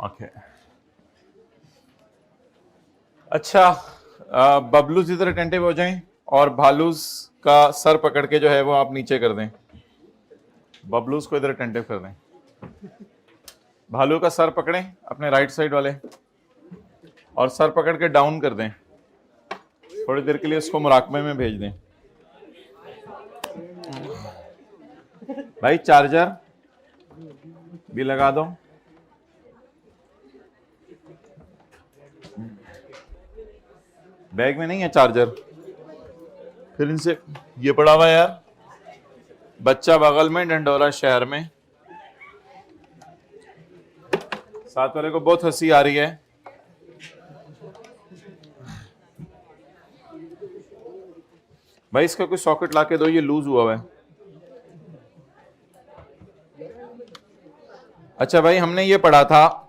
Okay अच्छा, बबलूज इधर attentive हो जाएं और भालूज का सर पकड़ के जो है वो आप नीचे कर दें। बबलूज को इधर अटेंटिव कर दें। भालू का सर पकड़ें अपने राइट साइड वाले और सर पकड़ के डाउन कर दें। थोड़ी देर के लिए इसको मुराकबे में भेज दें। भाई चार्जर भी लगा दो। बैग में नहीं है चार्जर। फिर इनसे ये पड़ा हुआ यार, बच्चा बगल में डंडोरा शहर में। साथ वाले को बहुत हंसी आ रही है। भाई इसका कोई सॉकेट ला के दो, ये लूज हुआ है। अच्छा भाई, हमने ये पढ़ा था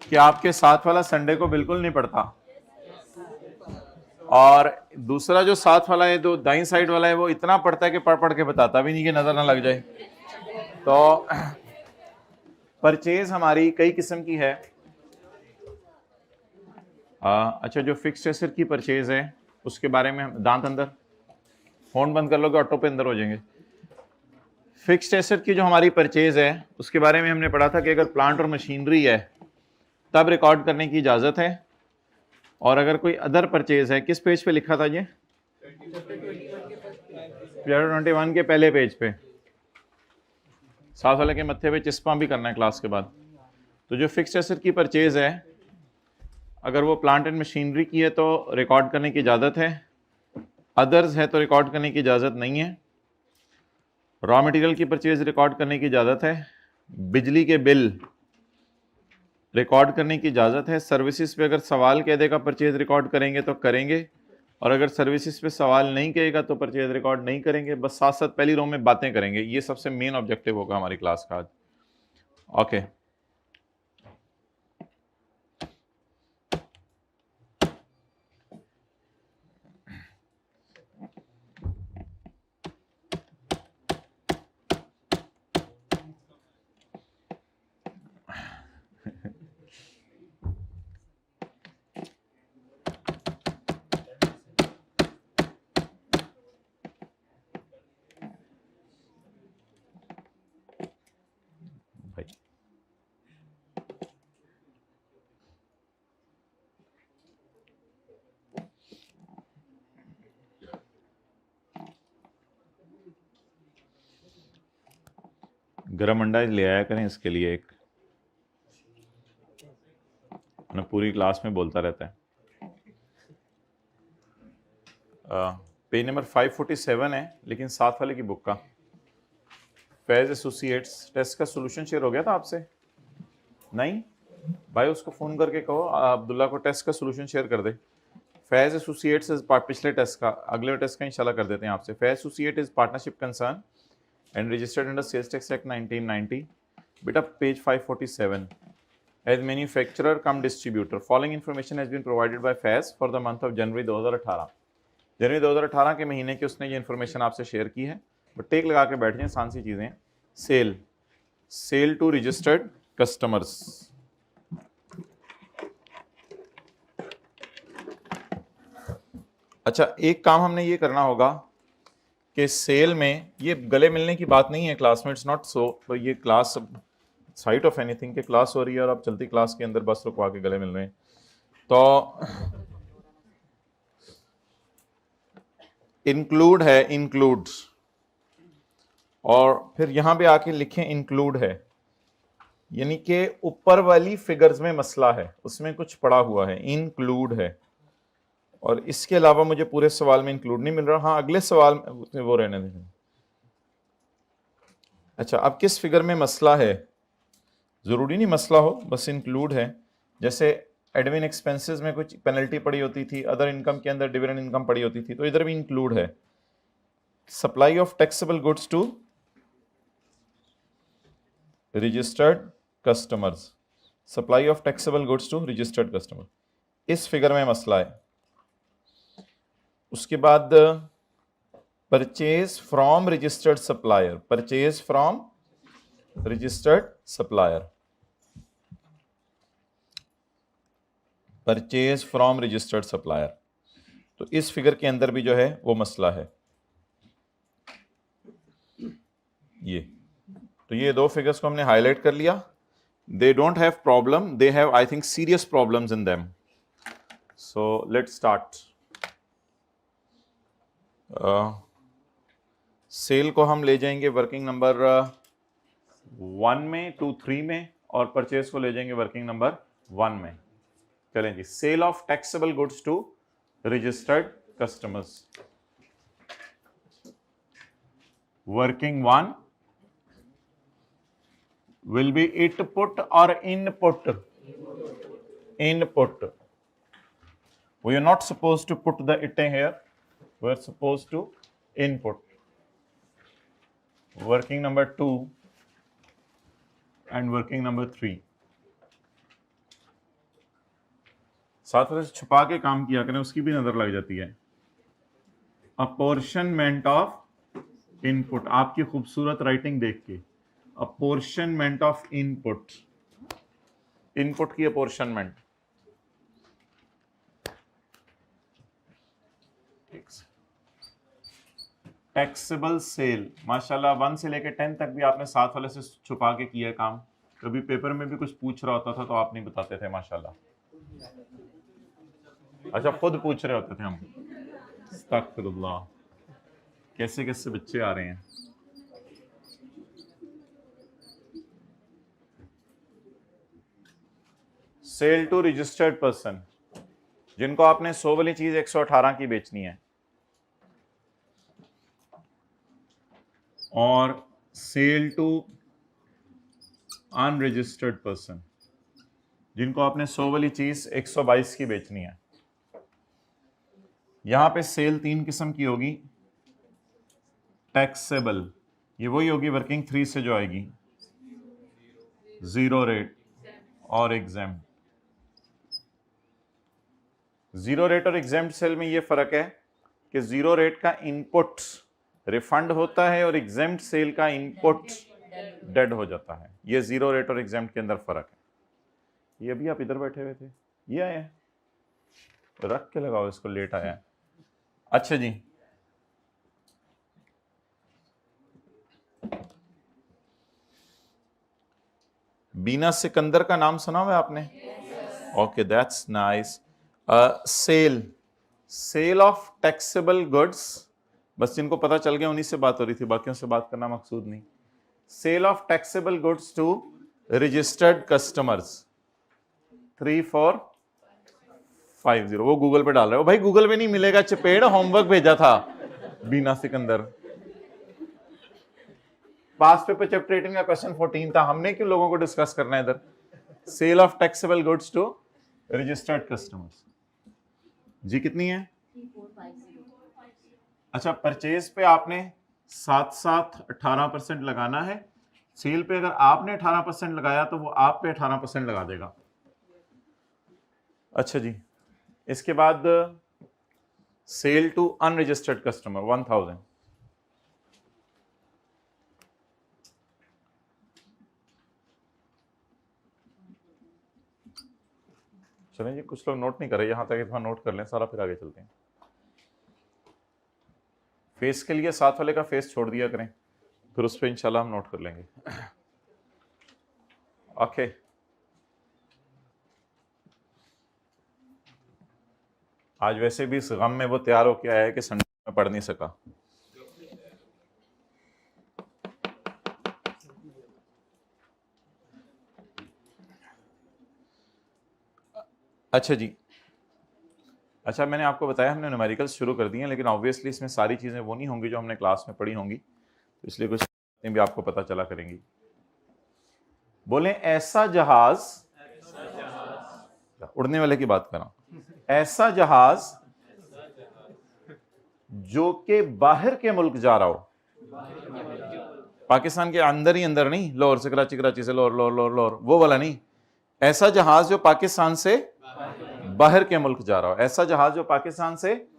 कि आपके साथ वाला संडे को बिल्कुल नहीं पढ़ता, और दूसरा जो साथ वाला है, जो दाईं साइड वाला है, वो इतना पढ़ता है कि पढ़ पढ़ के बताता भी नहीं कि नजर ना लग जाए। तो परचेज हमारी कई किस्म की है। अच्छा, जो फिक्स्ड एसेट की परचेज है उसके बारे में हम, दांत अंदर, फोन बंद कर लोगे ऑटो पे अंदर हो जाएंगे। फिक्स्ड एसेट की जो हमारी परचेज है उसके बारे में हमने पढ़ा था कि अगर प्लांट और मशीनरी है तब रिकॉर्ड करने की इजाजत है, और अगर कोई अदर परचेज है, किस पेज पे लिखा था ये? 21 के पहले पेज पे। साथ वाले के मत्थे पे चिस्पा भी करना है क्लास के बाद। तो जो फिक्स्ड एसेट की परचेज है, अगर वो प्लांट एंड मशीनरी की है तो रिकॉर्ड करने की इजाज़त है, अदर्स है तो रिकॉर्ड करने की इजाज़त नहीं है। रॉ मटेरियल की परचेज रिकॉर्ड करने की इजाज़त है, बिजली के बिल रिकॉर्ड करने की इजाज़त है। सर्विसेज पे अगर सवाल कह देगा परचेज रिकॉर्ड करेंगे तो करेंगे, और अगर सर्विसेज पे सवाल नहीं कहेगा तो परचेज रिकॉर्ड नहीं करेंगे। बस साथ साथ पहली रो में बातें करेंगे। ये सबसे मेन ऑब्जेक्टिव होगा हमारी क्लास का आज। ओके गरम अंडा ले आया करें इसके लिए एक, ना पूरी क्लास में बोलता रहता है। पेज नंबर 547 है, लेकिन साथ वाले की बुक का फैज एसोसिएट्स टेस्ट का सॉल्यूशन शेयर हो गया था आपसे? नहीं भाई, उसको फोन करके कहो अब्दुल्ला को टेस्ट का सॉल्यूशन शेयर कर दे। फैज एसोसिएट्स पिछले टेस्ट का, अगले टेस्ट का इंशाल्लाह कर देते हैं आपसे। Faiz associate is partnership concern and registered under Sales Tax Act 1990. बेटा page 547, as manufacturer cum distributor following information has been provided by FAS for the month of January 2018। जनवरी 2018 के महीने की उसने ये इन्फॉर्मेशन आपसे शेयर की है। बट टेक लगा के बैठ जाए, आसान सी चीजें। Sale to registered customers. अच्छा, एक काम हमने ये करना होगा कि सेल में, ये गले मिलने की बात नहीं है क्लासमेट्स, नॉट सो। तो ये क्लास साइट ऑफ एनीथिंग के क्लास हो रही है और आप चलती क्लास के अंदर बस रुकवा के गले मिल रहे हैं। तो इंक्लूड है, इंक्लूड्स, और फिर यहां पे आके लिखें इंक्लूड है, यानी कि ऊपर वाली फिगर्स में मसला है, उसमें कुछ पड़ा हुआ है, इंक्लूड है। और इसके अलावा मुझे पूरे सवाल में इंक्लूड नहीं मिल रहा। हाँ, अगले सवाल में वो रहने दें। अच्छा, अब किस फिगर में मसला है? जरूरी नहीं मसला हो, बस इंक्लूड है। जैसे एडमिन एक्सपेंसेस में कुछ पेनल्टी पड़ी होती थी, अदर इनकम के अंदर डिविडेंड इनकम पड़ी होती थी, तो इधर भी इंक्लूड है। Supply of taxable goods to registered customers, supply of taxable goods to registered customer, इस फिगर में मसला है। उसके बाद purchase from registered supplier, purchase from registered supplier, purchase from registered supplier. तो इस फिगर के अंदर भी जो है वो मसला है। ये तो ये दो फिगर्स को हमने हाईलाइट कर लिया। They don't have problem, they have I think serious problems in them. So let's start. Sale को हम ले जाएंगे वर्किंग नंबर 1 में, 2, 3 में, और परचेज को ले जाएंगे वर्किंग नंबर 1 में। चलें जी। Sale of taxable goods to registered customers. Working 1 will be output or input? Input. We are not supposed to put the it here. We are supposed to input. Working number 2 and working number 3. साथ में छुपा के काम किया करें, उसकी भी नजर लग जाती है। अपॉर्शनमेंट ऑफ इनपुट, आपकी खूबसूरत राइटिंग देख के अपॉर्शनमेंट ऑफ इनपुट, इनपुट की अपॉर्शनमेंट। टैक्सेबल सेल, माशाल्लाह 1 से लेकर 10 तक भी आपने साथ वाले से छुपा के किया काम। कभी पेपर में भी कुछ पूछ रहा होता था तो आप नहीं बताते थे माशाल्लाह। अच्छा, खुद पूछ रहे होते थे हम। अस्तगफिरुल्लाह, कैसे कैसे बच्चे आ रहे हैं। सेल टू रजिस्टर्ड पर्सन, जिनको आपने 100 वाली चीज 118 की बेचनी है, और सेल टू अनरजिस्टर्ड पर्सन, जिनको आपने 100 वाली चीज 122 की बेचनी है। यहां पे सेल 3 किस्म की होगी। टैक्सेबल, ये वही होगी वर्किंग 3 से जो आएगी, जीरो रेट और एग्जेम्प्ट। जीरो रेट और एग्जेम्प्ट सेल में ये फर्क है कि जीरो रेट का इनपुट रिफंड होता है और एग्जेम्प्ट सेल का इनपुट डेड हो जाता है। ये जीरो रेट और एग्जेम्प्ट के अंदर फर्क है। ये अभी आप इधर बैठे हुए थे, ये आए हैं, रख के लगाओ इसको, लेट आया है। अच्छा जी, बीना सिकंदर का नाम सुना हुआ है आपने? Okay, that's nice. Sale, sale of taxable goods, बस जिनको पता चल गया उन्हीं से बात हो रही थी, बाकियों से बात करना मकसूद नहीं। Sale of taxable goods to registered customers 3450। वो गूगल पे डाल रहे हो भाई, गूगल पे नहीं मिलेगा, चपेड़ होमवर्क भेजा था बीना सिकंदर। पास्ट पेपर चैप्टर 18 का क्वेश्चन 14 था, हमने क्यों लोगों को डिस्कस करना है इधर। Sale of taxable goods to registered customers जी कितनी है? 3450। अच्छा, परचेज पे आपने साथ साथ 18% लगाना है। सेल पे अगर आपने 18% लगाया तो वो आप पे 18% लगा देगा। अच्छा जी, इसके बाद सेल टू अनरजिस्टर्ड कस्टमर 1000। चलें जी, कुछ लोग नोट नहीं कर रहे, यहां तक इतना नोट कर लें सारा, फिर आगे चलते हैं। फेस के लिए साथ वाले का फेस छोड़ दिया करें, फिर उस पर इंशाल्लाह हम नोट कर लेंगे। ओके, आज वैसे भी इस गम में वो तैयार होके आया है कि संडे में पढ़ नहीं सका। अच्छा जी, अच्छा मैंने आपको बताया हमने न्यूमेरिकल्स शुरू कर दिए हैं, लेकिन ऑब्वियसली इसमें सारी चीज़ें वो नहीं होंगी जो हमने क्लास में पढ़ी होंगी, तो इसलिए कुछ बातें भी आपको पता चला करेंगी। बोलें ऐसा जहाज, उड़ने वाले की बात कर रहा हूं, ऐसा जहाज जो कि बाहर के मुल्क जा रहा हो, पाकिस्तान के अंदर ही अंदर नहीं, लाहौर से कराची, कराची से लाहौर, लाहौर लाहौर लाहौर, वो वाला नहीं। ऐसा जहाज जो पाकिस्तान से बाहर के मुल्क जा रहा हो, ऐसा जहाज जो पाकिस्तान से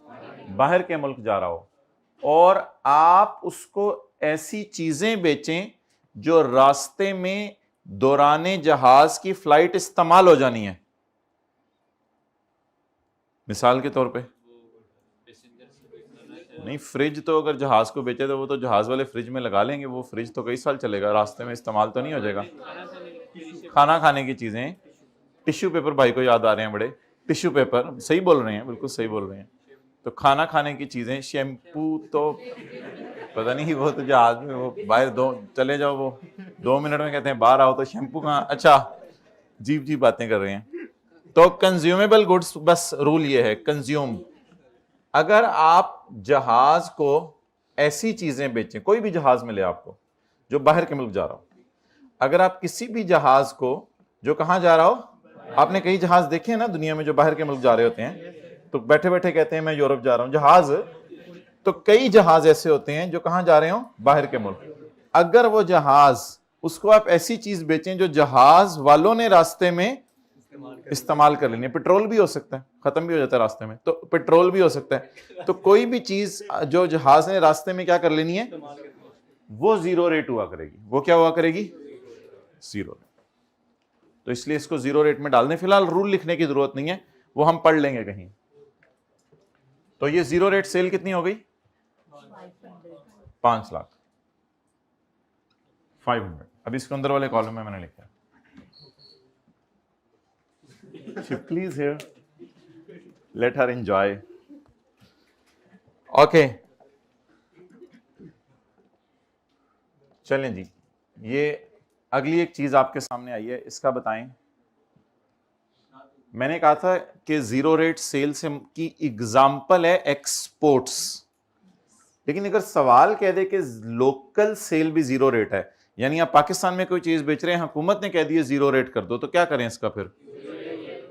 बाहर के मुल्क जा रहा हो, और आप उसको ऐसी चीजें बेचें जो रास्ते में दौराने जहाज की फ्लाइट इस्तेमाल हो जानी है। मिसाल के तौर पे नहीं, फ्रिज तो अगर जहाज को बेचे तो वो तो जहाज वाले फ्रिज में लगा लेंगे, वो फ्रिज तो कई साल चलेगा, रास्ते में इस्तेमाल तो नहीं हो जाएगा। खाना खाने की चीजें, टिश्यू पेपर, भाई को याद आ रहे हैं बड़े, टिश्यू पेपर, सही बोल रहे हैं, बिल्कुल सही बोल रहे हैं। तो खाना खाने की चीजें, शैम्पू तो पता नहीं, वो तो जहाज में वो बाहर चले जाओ, वो 2 मिनट में कहते हैं बाहर आओ, तो शैम्पू कहाँ, अच्छा जीप जीप बातें कर रहे हैं। तो कंज्यूमेबल गुड्स, बस रूल ये है, कंज्यूम। अगर आप जहाज को ऐसी चीजें बेचें, कोई भी जहाज मिले आपको जो बाहर के मुल्क जा रहा हो, अगर आप किसी भी जहाज को जो कहां जा रहा हो, आपने कई जहाज देखे हैं ना दुनिया में जो बाहर के मुल्क जा रहे होते हैं, तो बैठे बैठे कहते हैं मैं यूरोप जा रहा हूं, जहाज, तो कई जहाज ऐसे होते हैं जो कहां जा रहे हो, बाहर के मुल्क। अगर वो जहाज, उसको आप ऐसी चीज बेचें जो जहाज वालों ने रास्ते में इस्तेमाल कर लेनी है, पेट्रोल भी हो सकता है, खत्म भी हो जाता है रास्ते में, तो पेट्रोल भी हो सकता है, तो कोई भी चीज जो जहाज ने रास्ते में क्या कर लेनी है, वो जीरो रेट हुआ करेगी। वो क्या हुआ करेगी, जीरो रेट। तो इसलिए इसको जीरो रेट में डाल दें। फिलहाल रूल लिखने की जरूरत नहीं है, वो हम पढ़ लेंगे कहीं। तो ये जीरो रेट सेल कितनी हो गई, 5 लाख, 500। अब इसके अंदर वाले कॉलम में मैंने लिखा है please here, let her enjoy. Okay, चलें जी, ये अगली एक चीज आपके सामने आई है, इसका बताएं। मैंने कहा था कि जीरो रेट सेल से की एग्जाम्पल है एक्सपोर्ट्स, लेकिन अगर सवाल कह दे कि लोकल सेल भी जीरो रेट है, यानी आप पाकिस्तान में कोई चीज बेच रहे हैं, हुकूमत ने कह दिया जीरो रेट कर दो, तो क्या करें इसका, फिर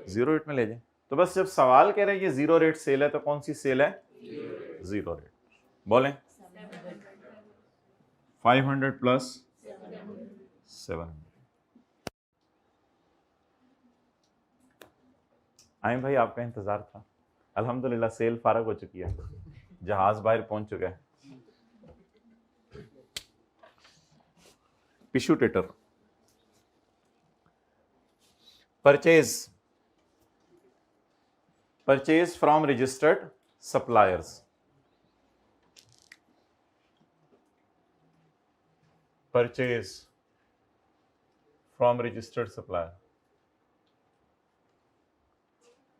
जीरो रेट में ले जाए। तो बस जब सवाल कह रहे हैं ये जीरो रेट सेल है, तो कौन सी सेल है, जीरो रेट। बोलें 500 प्लस 700। आए भाई, आपका इंतजार था। अल्हम्दुलिल्लाह सेल फारग हो चुकी है, जहाज बाहर पहुंच चुका है। टिश्यू टेटर, purchase from registered suppliers, purchase from registered supplier.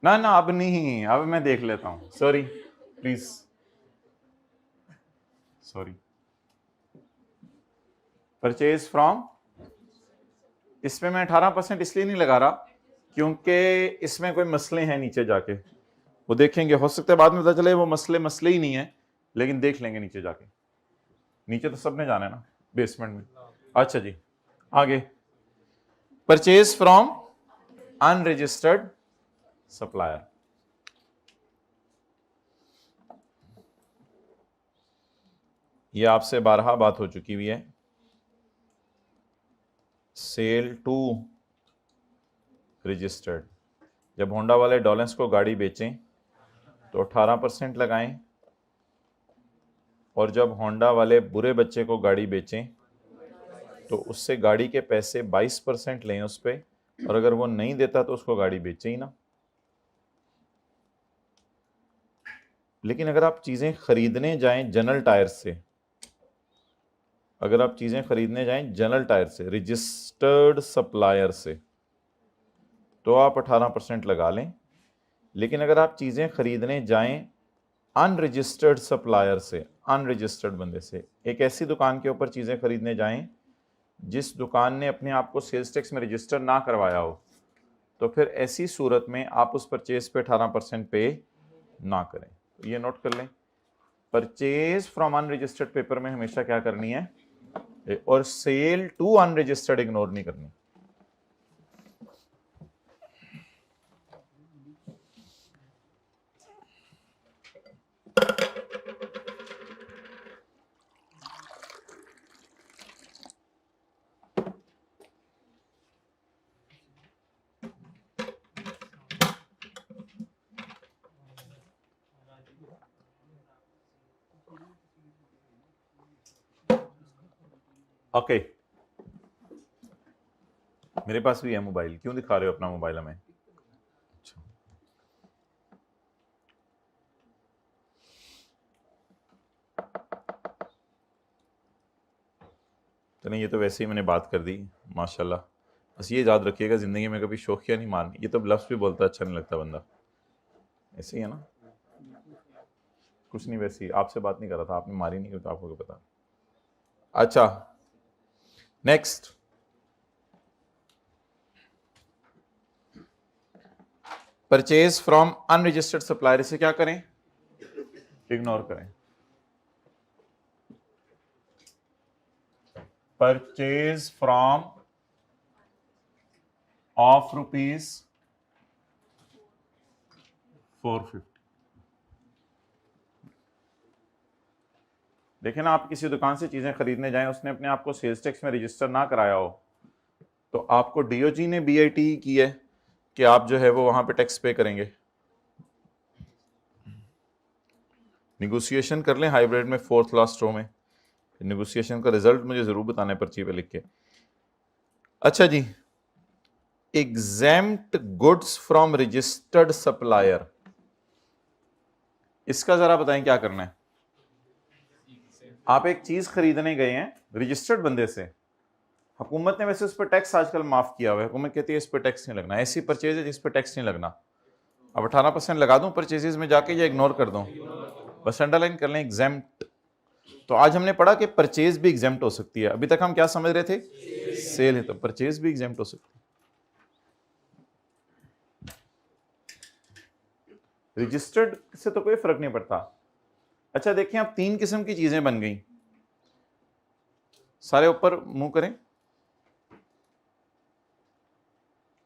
ना ना, अब नहीं, अब मैं देख लेता हूं, sorry please, sorry. Purchase from, इसमें मैं 18% इसलिए नहीं लगा रहा क्योंकि इसमें कोई मसले हैं नीचे जाके, वो देखेंगे, हो सकता है बाद में पता चले वो मसले ही नहीं है, लेकिन देख लेंगे नीचे जाके। नीचे तो सबने जाना है ना, बेसमेंट में। अच्छा जी, आगे, परचेज फ्रॉम अनरजिस्टर्ड सप्लायर। ये आपसे 12 बात हो चुकी हुई है। सेल टू रजिस्टर्ड, जब होंडा वाले डॉलेंस को गाड़ी बेचें तो 18% लगाएं, और जब होंडा वाले बुरे बच्चे को गाड़ी बेचें तो उससे गाड़ी के पैसे 22% लें उस पर, और अगर वो नहीं देता तो उसको गाड़ी बेचे ही ना। लेकिन अगर आप चीज़ें खरीदने जाएं जनरल टायर से, अगर आप चीज़ें खरीदने जाएं जनरल टायर से, रजिस्टर्ड सप्लायर से, तो आप 18% लगा लें। लेकिन अगर आप चीज़ें खरीदने जाएं अनरजिस्टर्ड सप्लायर से, अनरजिस्टर्ड बंदे से, एक ऐसी दुकान के ऊपर चीज़ें खरीदने जाएं जिस दुकान ने अपने आप को सेल्स टैक्स में रजिस्टर ना करवाया हो, तो फिर ऐसी सूरत में आप उस परचेज पे 18% पे ना करें। तो ये नोट कर लें, परचेज फ्रॉम अनरजिस्टर्ड पेपर में हमेशा क्या करनी है, और सेल टू अनरजिस्टर्ड इग्नोर नहीं करनी। ओके, मेरे पास भी है मोबाइल, क्यों दिखा रहे हो अपना मोबाइल हमें? अच्छा, तो नहीं, ये तो वैसे ही मैंने बात कर दी माशाल्लाह। बस ये याद रखिएगा, ज़िंदगी में कभी शौकिया नहीं मारनी। ये तो लफ्ज़ भी बोलता अच्छा नहीं लगता बंदा, ऐसे ही है ना। कुछ नहीं, वैसे ही आपसे बात नहीं कर रहा था, आपने मारी नहीं, तो आपको क्या पता। अच्छा, next, purchase from unregistered supplier. इसे क्या करें, इग्नोर करें। Purchase from of ₹450। देखें ना, आप किसी दुकान से चीजें खरीदने जाएं, उसने अपने आप को सेल्स टैक्स में रजिस्टर ना कराया हो, तो आपको डीओजी ने बीआईटी की है कि आप जो है वो वहां पे टैक्स पे करेंगे। निगोशिएशन कर लें हाइब्रिड में, 4th लास्ट रो में। निगोशिएशन का रिजल्ट मुझे जरूर बताना है पर्ची पे लिख के। अच्छा जी, exempt goods from registered supplier, इसका जरा बताएं क्या करना है। आप एक चीज खरीदने गए हैं रजिस्टर्ड बंदे से, हुकूमत ने वैसे उस पर टैक्स आजकल माफ किया हुआ है, हुकूमत कहती है इस पर टैक्स नहीं लगना। ऐसी परचेज है जिस पर टैक्स नहीं लगना। अब 18% लगा दूं परचेजेस में जाके, या इग्नोर कर दूं? बस अंडरलाइन कर लें एग्जेम्प्ट। तो आज हमने पढ़ा कि परचेज भी एग्जेम्प्ट हो सकती है। अभी तक हम क्या समझ रहे थे, सेल है, तो परचेज भी एग्जेम्प्ट हो सकती है। रजिस्टर्ड से तो कोई फर्क नहीं पड़ता। अच्छा देखिए, अब 3 किस्म की चीजें बन गई। सारे ऊपर मुंह करें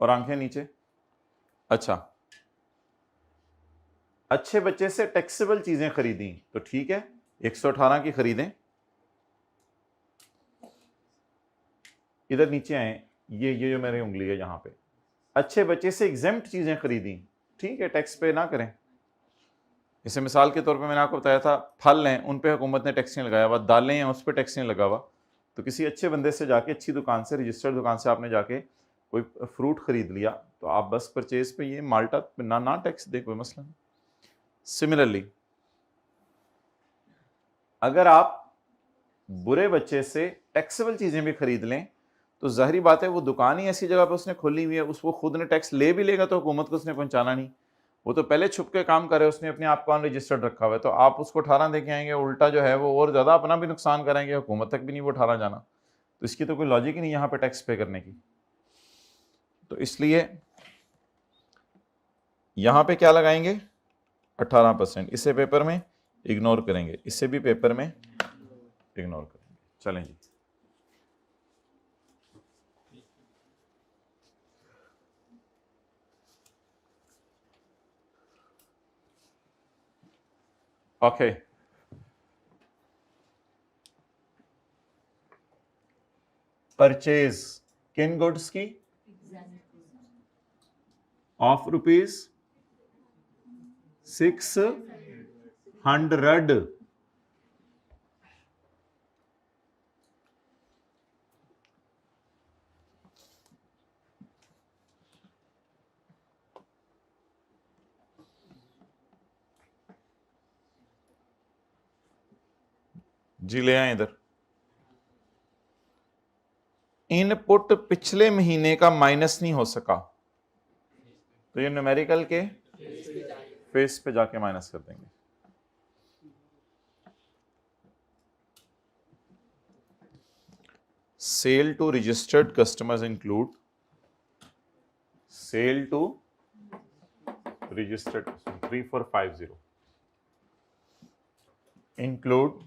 और आंखें नीचे। अच्छा, अच्छे बच्चे से टैक्सेबल चीजें खरीदी तो ठीक है, 118 की खरीदें। इधर नीचे आए, ये जो मेरी उंगली है यहाँ पे, अच्छे बच्चे से एग्जेम्प्ट चीजें खरीदी, ठीक है, टैक्स पे ना करें। इसे मिसाल के तौर पे मैंने आपको बताया था, फल हैं उन पे हुकूमत ने टैक्स नहीं लगाया हुआ, दालें हैं उस पर टैक्स नहीं लगा हुआ। तो किसी अच्छे बंदे से जाके, अच्छी दुकान से, रजिस्टर्ड दुकान से आपने जाके कोई फ्रूट खरीद लिया, तो आप बस परचेज पे ये माल्टा ना टैक्स दे, कोई मसला नहीं। सिमिलरली अगर आप बुरे बच्चे से टैक्सेबल चीजें भी खरीद लें, तो जाहिर बात है वो दुकान ही ऐसी जगह पे उसने खोली हुई है, उसको खुद ने टैक्स ले भी लेगा तो हुकूमत को उसने पहुंचाना नहीं, वो तो पहले छुप के काम करे, उसने अपने आप को अनरजिस्टर्ड रखा हुआ है। तो आप उसको 18 दे के आएंगे, उल्टा जो है वो और ज्यादा अपना भी नुकसान करेंगे, हुकूमत तक भी नहीं वो 18 जाना। तो इसकी तो कोई लॉजिक ही नहीं यहाँ पे टैक्स पे करने की। तो इसलिए यहाँ पे क्या लगाएंगे, 18%। इसे पेपर में इग्नोर करेंगे, इसे भी पेपर में इग्नोर करेंगे। चलें जी, ओके। परचेज किन गुड्स की, ऑफ ₹600। जी ले आए इधर। इनपुट पिछले महीने का माइनस नहीं हो सका, तो ये न्यूमेरिकल के फेस पे जाके माइनस कर देंगे। Sale to registered customers include, sale to registered 3450 include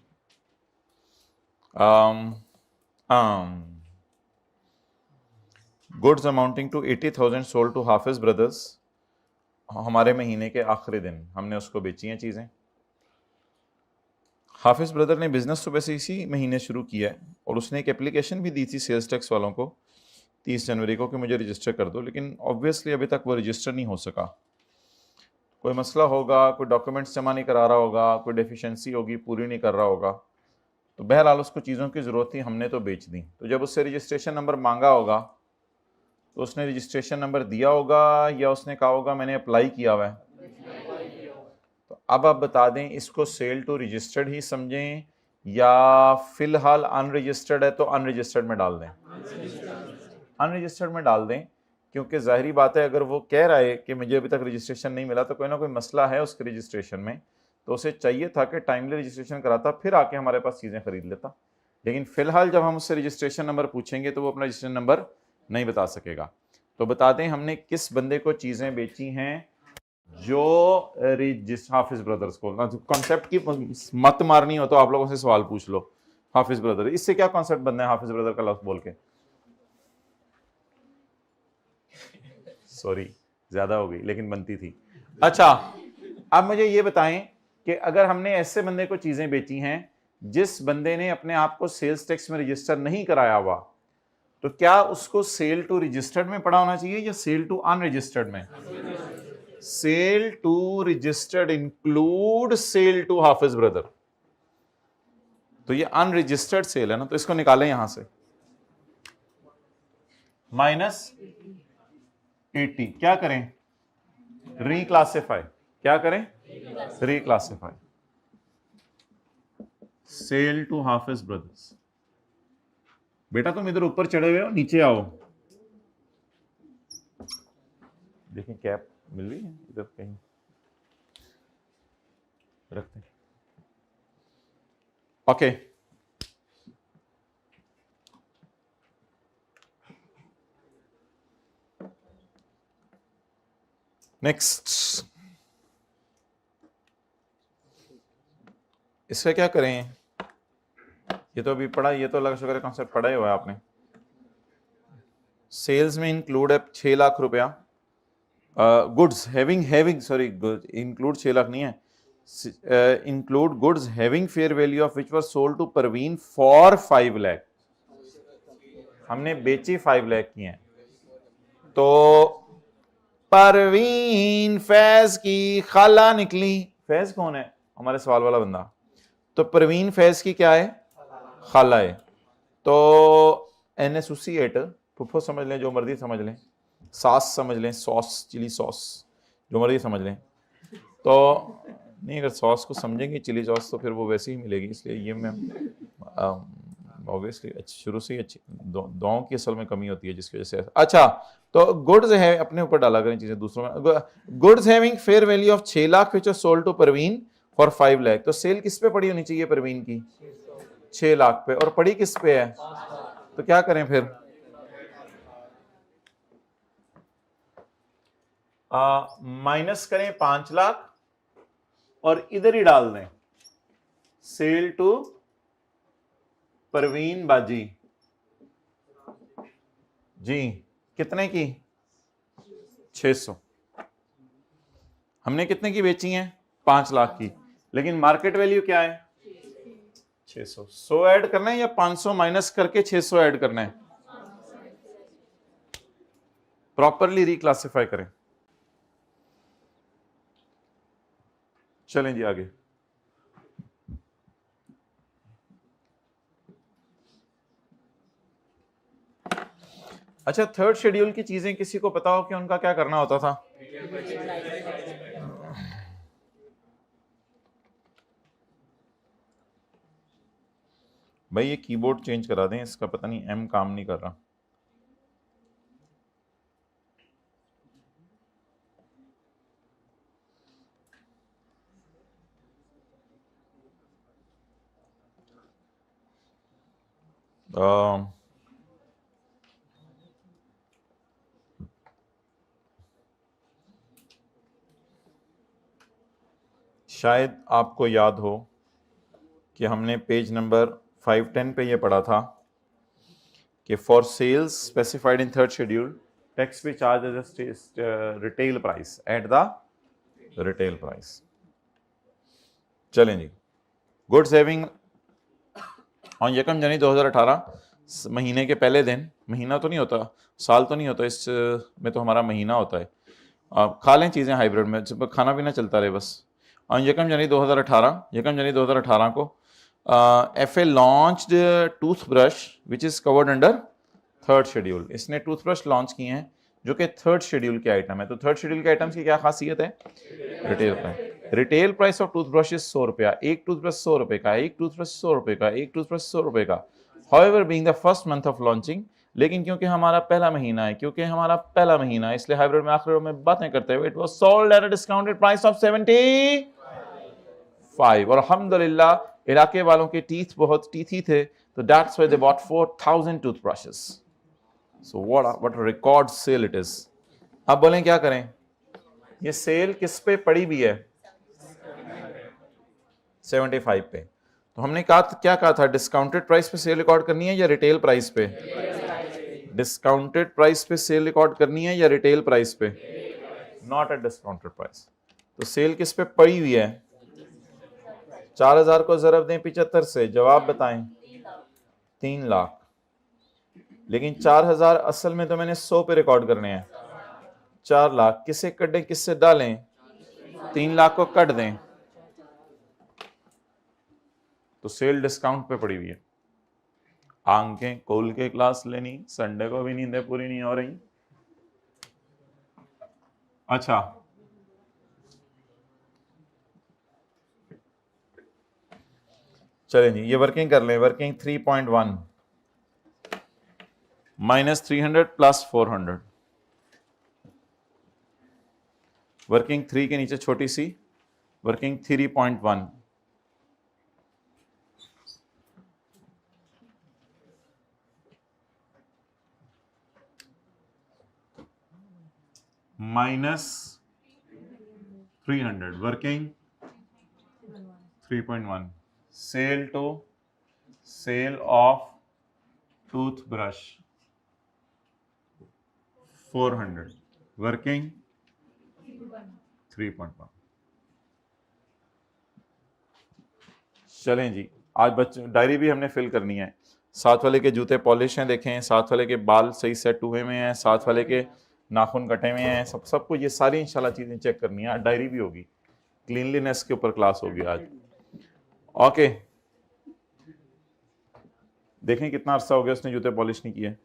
goods amounting to 80,000 sold to Hafiz brothers. हमारे महीने के आखिरी दिन हमने उसको बेची हैं चीज़ें। हाफिज ब्रदर ने बिजनेस तो वैसे इसी महीने शुरू किया है, और उसने एक एप्लीकेशन भी दी थी सेल्स टैक्स वालों को 30 जनवरी को कि मुझे रजिस्टर कर दो, लेकिन ऑब्वियसली अभी तक वो रजिस्टर नहीं हो सका। कोई मसला होगा, कोई डॉक्यूमेंट्स जमा नहीं करा रहा होगा, कोई डेफिशिएंसी होगी, पूरी नहीं कर रहा होगा। तो बहरहाल उसको चीज़ों की ज़रूरत थी, हमने तो बेच दी। तो जब उससे रजिस्ट्रेशन नंबर मांगा होगा तो उसने रजिस्ट्रेशन नंबर दिया होगा, या उसने कहा होगा मैंने अप्लाई किया हुआ है। तो अब आप बता दें, इसको सेल टू रजिस्टर्ड ही समझें या फिलहाल अनरजिस्टर्ड है तो अनरजिस्टर्ड में डाल दें, अनरजिस्टर्ड में डाल दें, क्योंकि जाहिरी बात है अगर वो कह रहा है कि मुझे अभी तक रजिस्ट्रेशन नहीं मिला तो कोई ना कोई मसला है उसके रजिस्ट्रेशन में, तो उसे चाहिए था कि टाइमली रजिस्ट्रेशन कराता फिर आके हमारे पास चीज़ें खरीद लेता। लेकिन फिलहाल जब हम उससे रजिस्ट्रेशन नंबर पूछेंगे तो वो अपना रजिस्ट्रेशन नंबर नहीं बता सकेगा। तो बता दें हमने किस बंदे को चीज़ें बेची हैं, जो हाफिज ब्रदर्स को। कॉन्सेप्ट की मत मारनी हो तो आप लोगों से सवाल पूछ लो। हाफिज ब्रदर, इससे क्या कॉन्सेप्ट बनना है हाफिज ब्रदर का लफ्ज बोल के? सॉरी ज्यादा हो गई लेकिन बनती थी। अच्छा अब मुझे ये बताएं कि अगर हमने ऐसे बंदे को चीजें बेची हैं जिस बंदे ने अपने आप को सेल्स टैक्स में रजिस्टर नहीं कराया हुआ, तो क्या उसको सेल टू रजिस्टर्ड में पड़ा होना चाहिए या सेल टू अनरजिस्टर्ड में? Sale to registered include sale to Hafiz brother. तो ये अनरजिस्टर्ड सेल है ना, तो इसको निकालें यहां से, -80 क्या करें? रिक्लासिफाई। क्या करें? Reclassify. Sale to Hafiz brothers. बेटा तुम इधर ऊपर चढ़े हुए हो, नीचे आओ। देखें कैप मिल रही है इधर कहीं, रखते हैं। ओके नेक्स्ट, इसका क्या करें? ये तो अभी पढ़ा, ये तो लगा शुक्र कॉन्सेप्ट पढ़ा ही हुआ है आपने। सेल्स में इंक्लूड है 6 लाख रुपया, goods having sorry include 6 lakh नहीं है, include goods having fair value of which was sold to Parveen for 5 lakh. हमने बेची 5 लाख की हैं, तो परवीन फैज की खाला निकली। फैज कौन है? हमारे सवाल वाला बंदा। तो परवीन फैज की क्या है? खाला है। तो एन एसोसिएट, फुफ्फो समझ लें, जो मर्जी समझ लें, सास समझ लें, सॉस, चिली सॉस, जो मर्जी समझ लें। तो नहीं, अगर सॉस को समझेंगे चिली सॉस तो फिर वो वैसे ही मिलेगी, इसलिए ये मैं ऑब्वियसली शुरू से ही अच्छी दुआओं की असल में कमी होती है जिसकी वजह से। अच्छा तो गुड्स है, अपने ऊपर डाला करें चीजें दूसरों में। Goods having fair value of 6 lakh which was sold to Parveen for 5 lakh. तो सेल किस पे पड़ी होनी चाहिए परवीन की? 6 लाख पे, और पड़ी किस पे है? तो क्या करें फिर? माइनस करें 5 लाख और इधर ही डाल दें सेल टू परवीन बाजी जी। कितने की? 600। हमने कितने की बेची हैं? 5 लाख की, लेकिन मार्केट वैल्यू क्या है? 600। 100 ऐड करना है या 500 माइनस करके 600 ऐड करना है? प्रॉपरली रिक्लासिफाई करें। चलें जी आगे। अच्छा, थर्ड शेड्यूल की चीजें किसी को पता हो कि उनका क्या करना होता था? भाई ये कीबोर्ड चेंज करा दें, इसका पता नहीं एम काम नहीं कर रहा। शायद आपको याद हो कि हमने पेज नंबर 510 पे ये पढ़ा था कि for sales specified in third schedule tax be charge as retail price at the retail price. चलें जी, गुड्स हैविंग ऑन 1 जनवरी 2018 महीने के पहले दिन, महीना तो नहीं होता, साल तो नहीं होता, इस में तो हमारा महीना होता है। आप खा लें चीज़ें हाइब्रिड में, खाना पीना चलता रहे बस। ऑन 1 जनवरी 2018 को FA launched toothbrush which is covered under third schedule. इसने टूथब्रश लॉन्च किए हैं जो कि थर्ड शेड्यूल के आइटम है। तो थर्ड शेड्यूल के आइटम्स की क्या खासियत है? Retail price. Retail price of toothbrush 100 रुपया, एक टूथब्रश 100 रुपए का, एक टूथब्रश 100 रुपए का, एक टूथब्रश 100 रुपए का। However, being the first month of launching, लेकिन क्योंकि हमारा पहला महीना है, इसलिए हाइब्रिड में आखिर में बातें करते हुए it was sold at a discounted price of 75। और अल्हम्दुलिल्लाह इलाके वालों के टीथ बहुत टीथी थे, तो that's why they bought 4000 toothbrushes. So what a record sale it is. अब बोलें क्या करें? ये सेल किस पे पड़ी हुई है? 75 पे। तो हमने क्या कहा था, डिस्काउंटेड प्राइस पे सेल रिकॉर्ड करनी है या रिटेल प्राइस पे? डिस्काउंटेड प्राइस पे सेल रिकॉर्ड करनी है या रिटेल प्राइस पे? Not at discounted price. तो सेल किस पे पड़ी हुई है? 4000 को जरब दें 75 से, जवाब बताएं। 3 लाख। लेकिन 4000 असल में तो मैंने 100 पे रिकॉर्ड करने हैं। 4 लाख किसे कटें, किससे डालें? 3 लाख को कट दें, तो सेल डिस्काउंट पे पड़ी हुई है। आंखें खोल के क्लास लेनी, संडे को भी नींदें पूरी नहीं हो रही। अच्छा, चलें जी, ये वर्किंग कर लें। Working 3.1 minus 300 plus 400। वर्किंग 3 के नीचे छोटी सी working 3.1 minus 300 working 3.1 sale to sale of toothbrush 400 working 3.1। चलें जी, आज बच्चों डायरी भी हमने फिल करनी है। साथ वाले के जूते पॉलिश हैं, देखें, साथ वाले के बाल सही सेट हुए में हैं, साथ वाले के नाखून कटे हुए हैं, सब कुछ ये सारी इंशाल्लाह चीजें चेक करनी है। डायरी भी होगी, क्लीनलीनेस के ऊपर क्लास होगी आज। ओके, देखें कितना अरसा हो गया उसने जूते पॉलिश नहीं किए।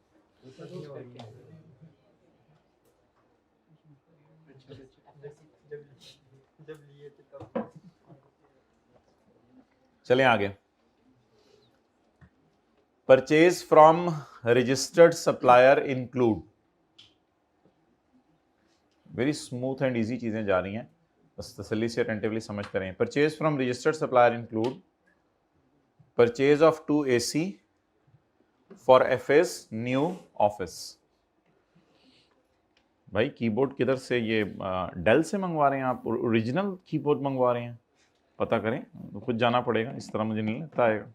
चलें आगे। Purchase from registered supplier include, very smooth and easy चीजें जा रही हैं, बस तसल्ली से अटेंटिवली समझते रहें। Purchase from registered supplier include purchase of 2 AC for FA's new office. भाई कीबोर्ड किधर से, ये डेल से मंगवा रहे हैं आप? ओरिजिनल कीबोर्ड मंगवा रहे हैं? पता करें, तो कुछ जाना पड़ेगा, इस तरह मुझे नहीं लगता आएगा।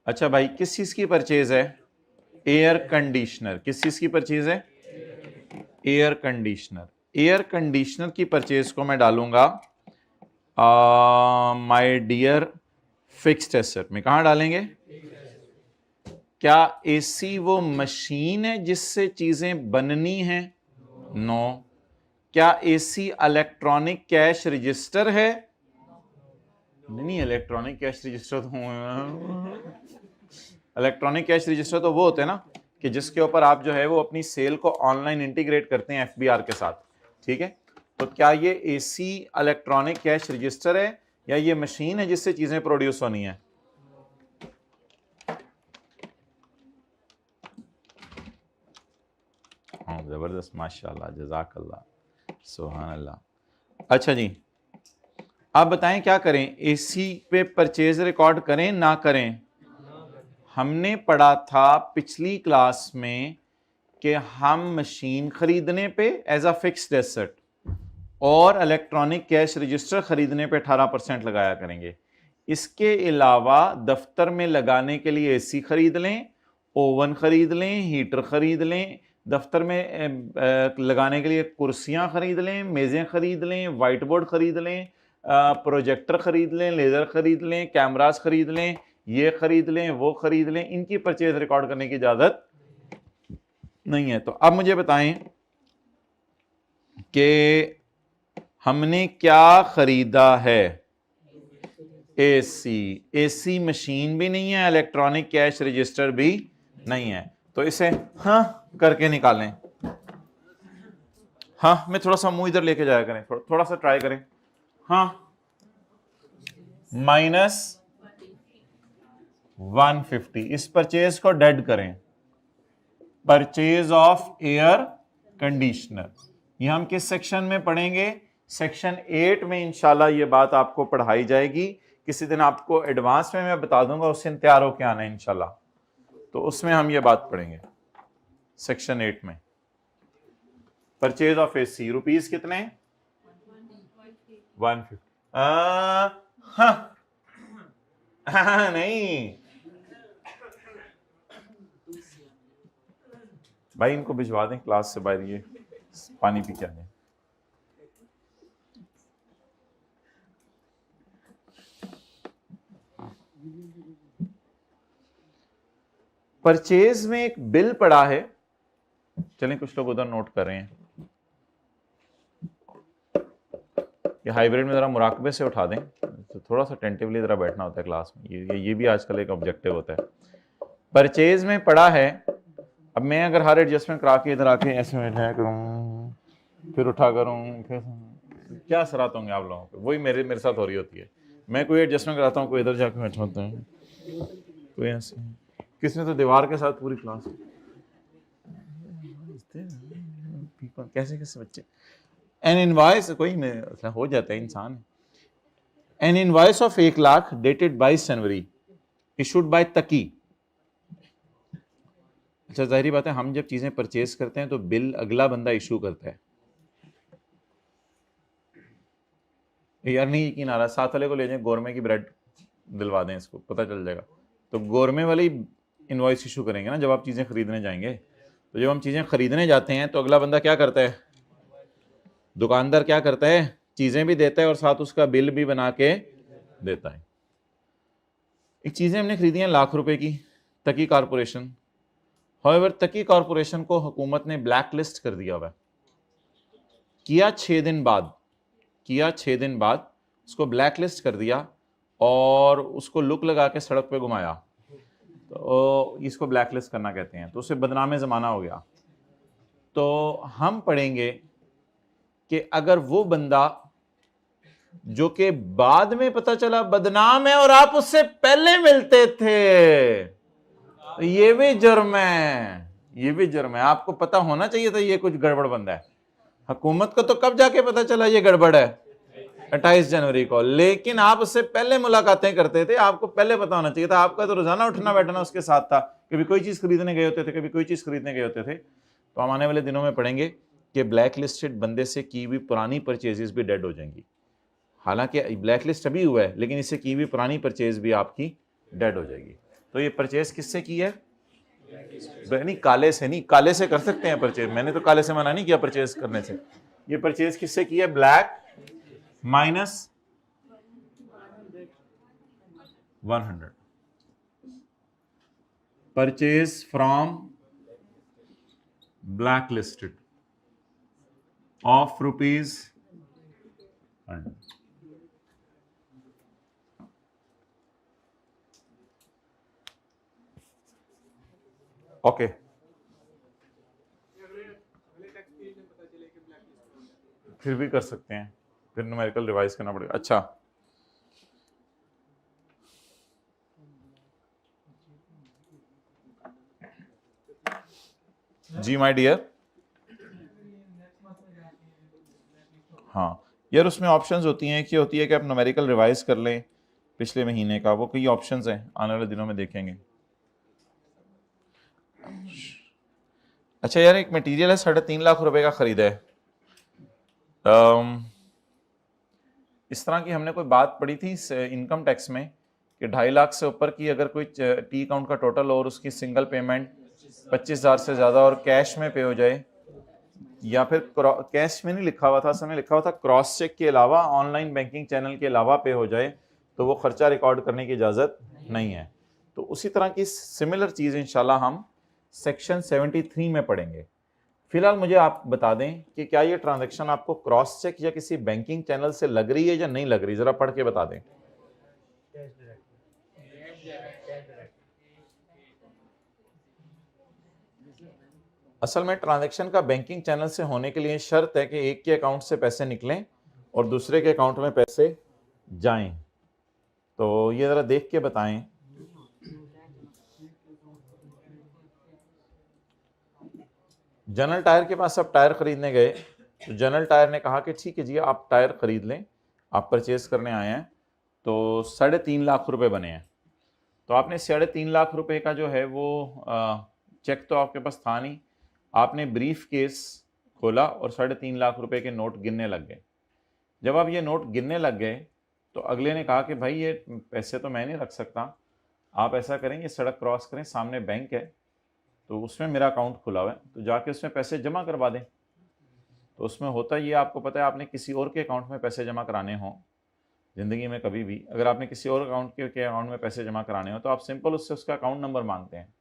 अच्छा भाई, किस चीज की परचेज है? Air conditioner. किस चीज की परचेज है? Air conditioner. एयर कंडीशनर की परचेज को मैं डालूंगा माय डियर फिक्स्ड एसेट में। कहां डालेंगे? क्या AC वो मशीन है जिससे चीजें बननी हैं? नो। क्या AC इलेक्ट्रॉनिक कैश रजिस्टर है? नहीं, इलेक्ट्रॉनिक कैश रजिस्टर तो इलेक्ट्रॉनिक कैश रजिस्टर तो वो होते हैं ना कि जिसके ऊपर आप जो है वो अपनी सेल को ऑनलाइन इंटीग्रेट करते हैं FBR के साथ, ठीक है? तो क्या ये AC इलेक्ट्रॉनिक कैश रजिस्टर है या ये मशीन है जिससे चीजें प्रोड्यूस होनी है? जबरदस्त, माशाल्लाह, जज़ाकल्लाह, सुभान अल्लाह। अच्छा जी, आप बताएं क्या करें? AC पे परचेज रिकॉर्ड करें ना करें? हमने पढ़ा था पिछली क्लास में कि हम मशीन खरीदने पे एज अ फिक्स्ड एसेट और इलेक्ट्रॉनिक कैश रजिस्टर खरीदने पे 18% लगाया करेंगे। इसके अलावा दफ्तर में लगाने के लिए AC खरीद लें, ओवन खरीद लें, हीटर खरीद लें, दफ्तर में लगाने के लिए कुर्सियां खरीद लें, मेज़ें खरीद लें, वाइट बोर्ड खरीद लें, प्रोजेक्टर खरीद लें, लेज़र खरीद लें, कैमरास खरीद लें, ये खरीद लें, वो खरीद लें, इनकी परचेज रिकॉर्ड करने की इजाज़त नहीं है। तो अब मुझे बताएं कि हमने क्या खरीदा है? एसी। एसी मशीन भी नहीं है, इलेक्ट्रॉनिक कैश रजिस्टर भी नहीं है, तो इसे हाँ करके निकालें। हाँ, मैं थोड़ा सा मुंह इधर लेके जाया करें, थोड़ा सा ट्राई करें। हाँ, -150। इस परचेज को डेड करें। परचेज ऑफ एयर कंडीशनर, ये हम किस सेक्शन में पढ़ेंगे? सेक्शन 8 में इंशाल्लाह ये बात आपको पढ़ाई जाएगी। किसी दिन आपको एडवांस में मैं बता दूंगा, उससे तैयार होकर आना है इंशाल्लाह, तो उसमें हम ये बात पढ़ेंगे सेक्शन 8 में। परचेज ऑफ एसी, रुपीज कितने? 150। नहीं भाई, इनको भिजवा दें क्लास से बाहर, ये पानी पी के आ जाए। परचेज में एक बिल पड़ा है, चलें कुछ लोग उधर नोट कर रहे हैं, ये हाइब्रिड में जरा मुराकबे से उठा दें, तो थोड़ा सा टेंटिवली जरा बैठना होता है क्लास में, ये भी आजकल एक ऑब्जेक्टिव होता है। परचेज में पड़ा है, अब मैं अगर हर एडजस्टमेंट करा के इधर आके ऐसे बैठा करूं, फिर उठा करूं, फिर क्या असरात होंगे आप लोगों पे? वही मेरे साथ हो रही होती है। मैं कोई एडजस्टमेंट कराता हूँ, कोई इधर जाके बैठा होता है, कोई ऐसे, किसने तो दीवार के साथ पूरी क्लास, कैसे कैसे बच्चे। एन इनवॉइस, कोई हो जाता है इंसान। An invoice of 1 lakh dated 22 January issued by Taqi. अच्छा, जाहिर बात है हम जब चीजें परचेज करते हैं तो बिल अगला बंदा इशू करता है। यार नहीं यकीन आ रहा, साथ वाले को ले जाएं, गोरमे की ब्रेड दिलवा दें, इसको पता चल जाएगा। तो गोरमे वाले इनवॉइस इशू करेंगे ना जब आप चीजें खरीदने जाएंगे। तो जब हम चीजें खरीदने जाते हैं तो अगला बंदा क्या करता है? दुकानदार क्या करता है? चीजें भी देता है और साथ उसका बिल भी बना के देता है। एक चीजें हमने खरीदी हैं लाख रुपए की, तकी कारपोरेशन। हाउएवर तकी कारपोरेशन को हुकूमत ने ब्लैक लिस्ट कर दिया हुआ है। किया 6 दिन बाद उसको ब्लैक लिस्ट कर दिया और उसको लुक लगा के सड़क पे घुमाया, तो इसको ब्लैक लिस्ट करना कहते हैं, तो उसे बदनामे ज़माना हो गया। तो हम पढ़ेंगे कि अगर वो बंदा जो कि बाद में पता चला बदनाम है और आप उससे पहले मिलते थे, तो ये भी जुर्म है, ये भी जुर्म है। आपको पता होना चाहिए था ये कुछ गड़बड़ बंदा है। हुकूमत को तो कब जाके पता चला ये गड़बड़ है? 28 जनवरी को। लेकिन आप उससे पहले मुलाकातें करते थे, आपको पहले पता होना चाहिए था। आपका तो रोजाना उठना बैठना उसके साथ था, कभी कोई चीज खरीदने गए होते थे, कभी कोई चीज खरीदने गए होते थे। तो हम आने वाले दिनों में पढ़ेंगे कि ब्लैक लिस्टेड बंदे से की हुई पुरानी परचेजेस भी डेड हो जाएंगी। हालांकि ब्लैक लिस्ट अभी हुआ है, लेकिन इससे की हुई पुरानी परचेज भी आपकी डेड हो जाएगी। तो ये परचेज किससे की है? नहीं, काले से नहीं, काले से कर सकते हैं परचेज, मैंने तो काले से मना नहीं किया परचेज करने से। ये परचेज किससे की है? Black -100। Purchase from black listed of ₹100। Okay, फिर भी कर सकते हैं, फिर न्यूमेरिकल रिवाइज करना पड़ेगा। अच्छा, जी माय डियर, हाँ यार, उसमें ऑप्शंस होती हैं कि आप न्यूमेरिकल रिवाइज कर लें पिछले महीने का, वो कई ऑप्शंस हैं, आने वाले दिनों में देखेंगे। अच्छा यार, एक मटेरियल है 3.5 लाख रुपए का खरीदा है। इस तरह की हमने कोई बात पढ़ी थी इनकम टैक्स में कि 2.5 लाख से ऊपर की अगर कोई टी अकाउंट का टोटल और उसकी सिंगल पेमेंट 25,000 से ज़्यादा और कैश में पे हो जाए, या फिर कैश में नहीं लिखा हुआ था, समय लिखा हुआ था क्रॉस चेक के अलावा, ऑनलाइन बैंकिंग चैनल के अलावा पे हो जाए, तो वो खर्चा रिकॉर्ड करने की इजाज़त नहीं है। तो उसी तरह की सिमिलर चीज़ इंशाल्लाह हम सेक्शन 73 में पढ़ेंगे। फिलहाल मुझे आप बता दें कि क्या ये ट्रांजैक्शन आपको क्रॉस चेक या किसी बैंकिंग चैनल से लग रही है या नहीं लग रही, जरा पढ़ के बता दें। असल में ट्रांजैक्शन का बैंकिंग चैनल से होने के लिए शर्त है कि एक के अकाउंट से पैसे निकलें और दूसरे के अकाउंट में पैसे जाएं। तो ये जरा देख के बताएं। जनरल टायर के पास आप टायर खरीदने गए तो जनरल टायर ने कहा कि ठीक है जी आप टायर खरीद लें, आप परचेज करने आए हैं, तो 3.5 लाख रुपए बने हैं। तो आपने 3.5 लाख रुपए का जो है वो चेक तो आपके पास था नहीं, आपने ब्रीफ केस खोला और 3.5 लाख रुपए के नोट गिनने लग गए। जब आप ये नोट गिनने लग गए तो अगले ने कहा कि भाई ये पैसे तो मैं नहीं रख सकता, आप ऐसा करें ये सड़क क्रॉस करें, सामने बैंक है तो उसमें मेरा अकाउंट खुला हुआ है, तो जाके उसमें पैसे जमा करवा दें। तो उसमें होता ये आपको पता है, आपने किसी और के अकाउंट में पैसे जमा कराने हों ज़िंदगी में कभी भी, अगर आपने किसी और अकाउंट के अकाउंट में पैसे जमा कराने हो तो आप सिंपल उससे उसका अकाउंट नंबर मांगते हैं।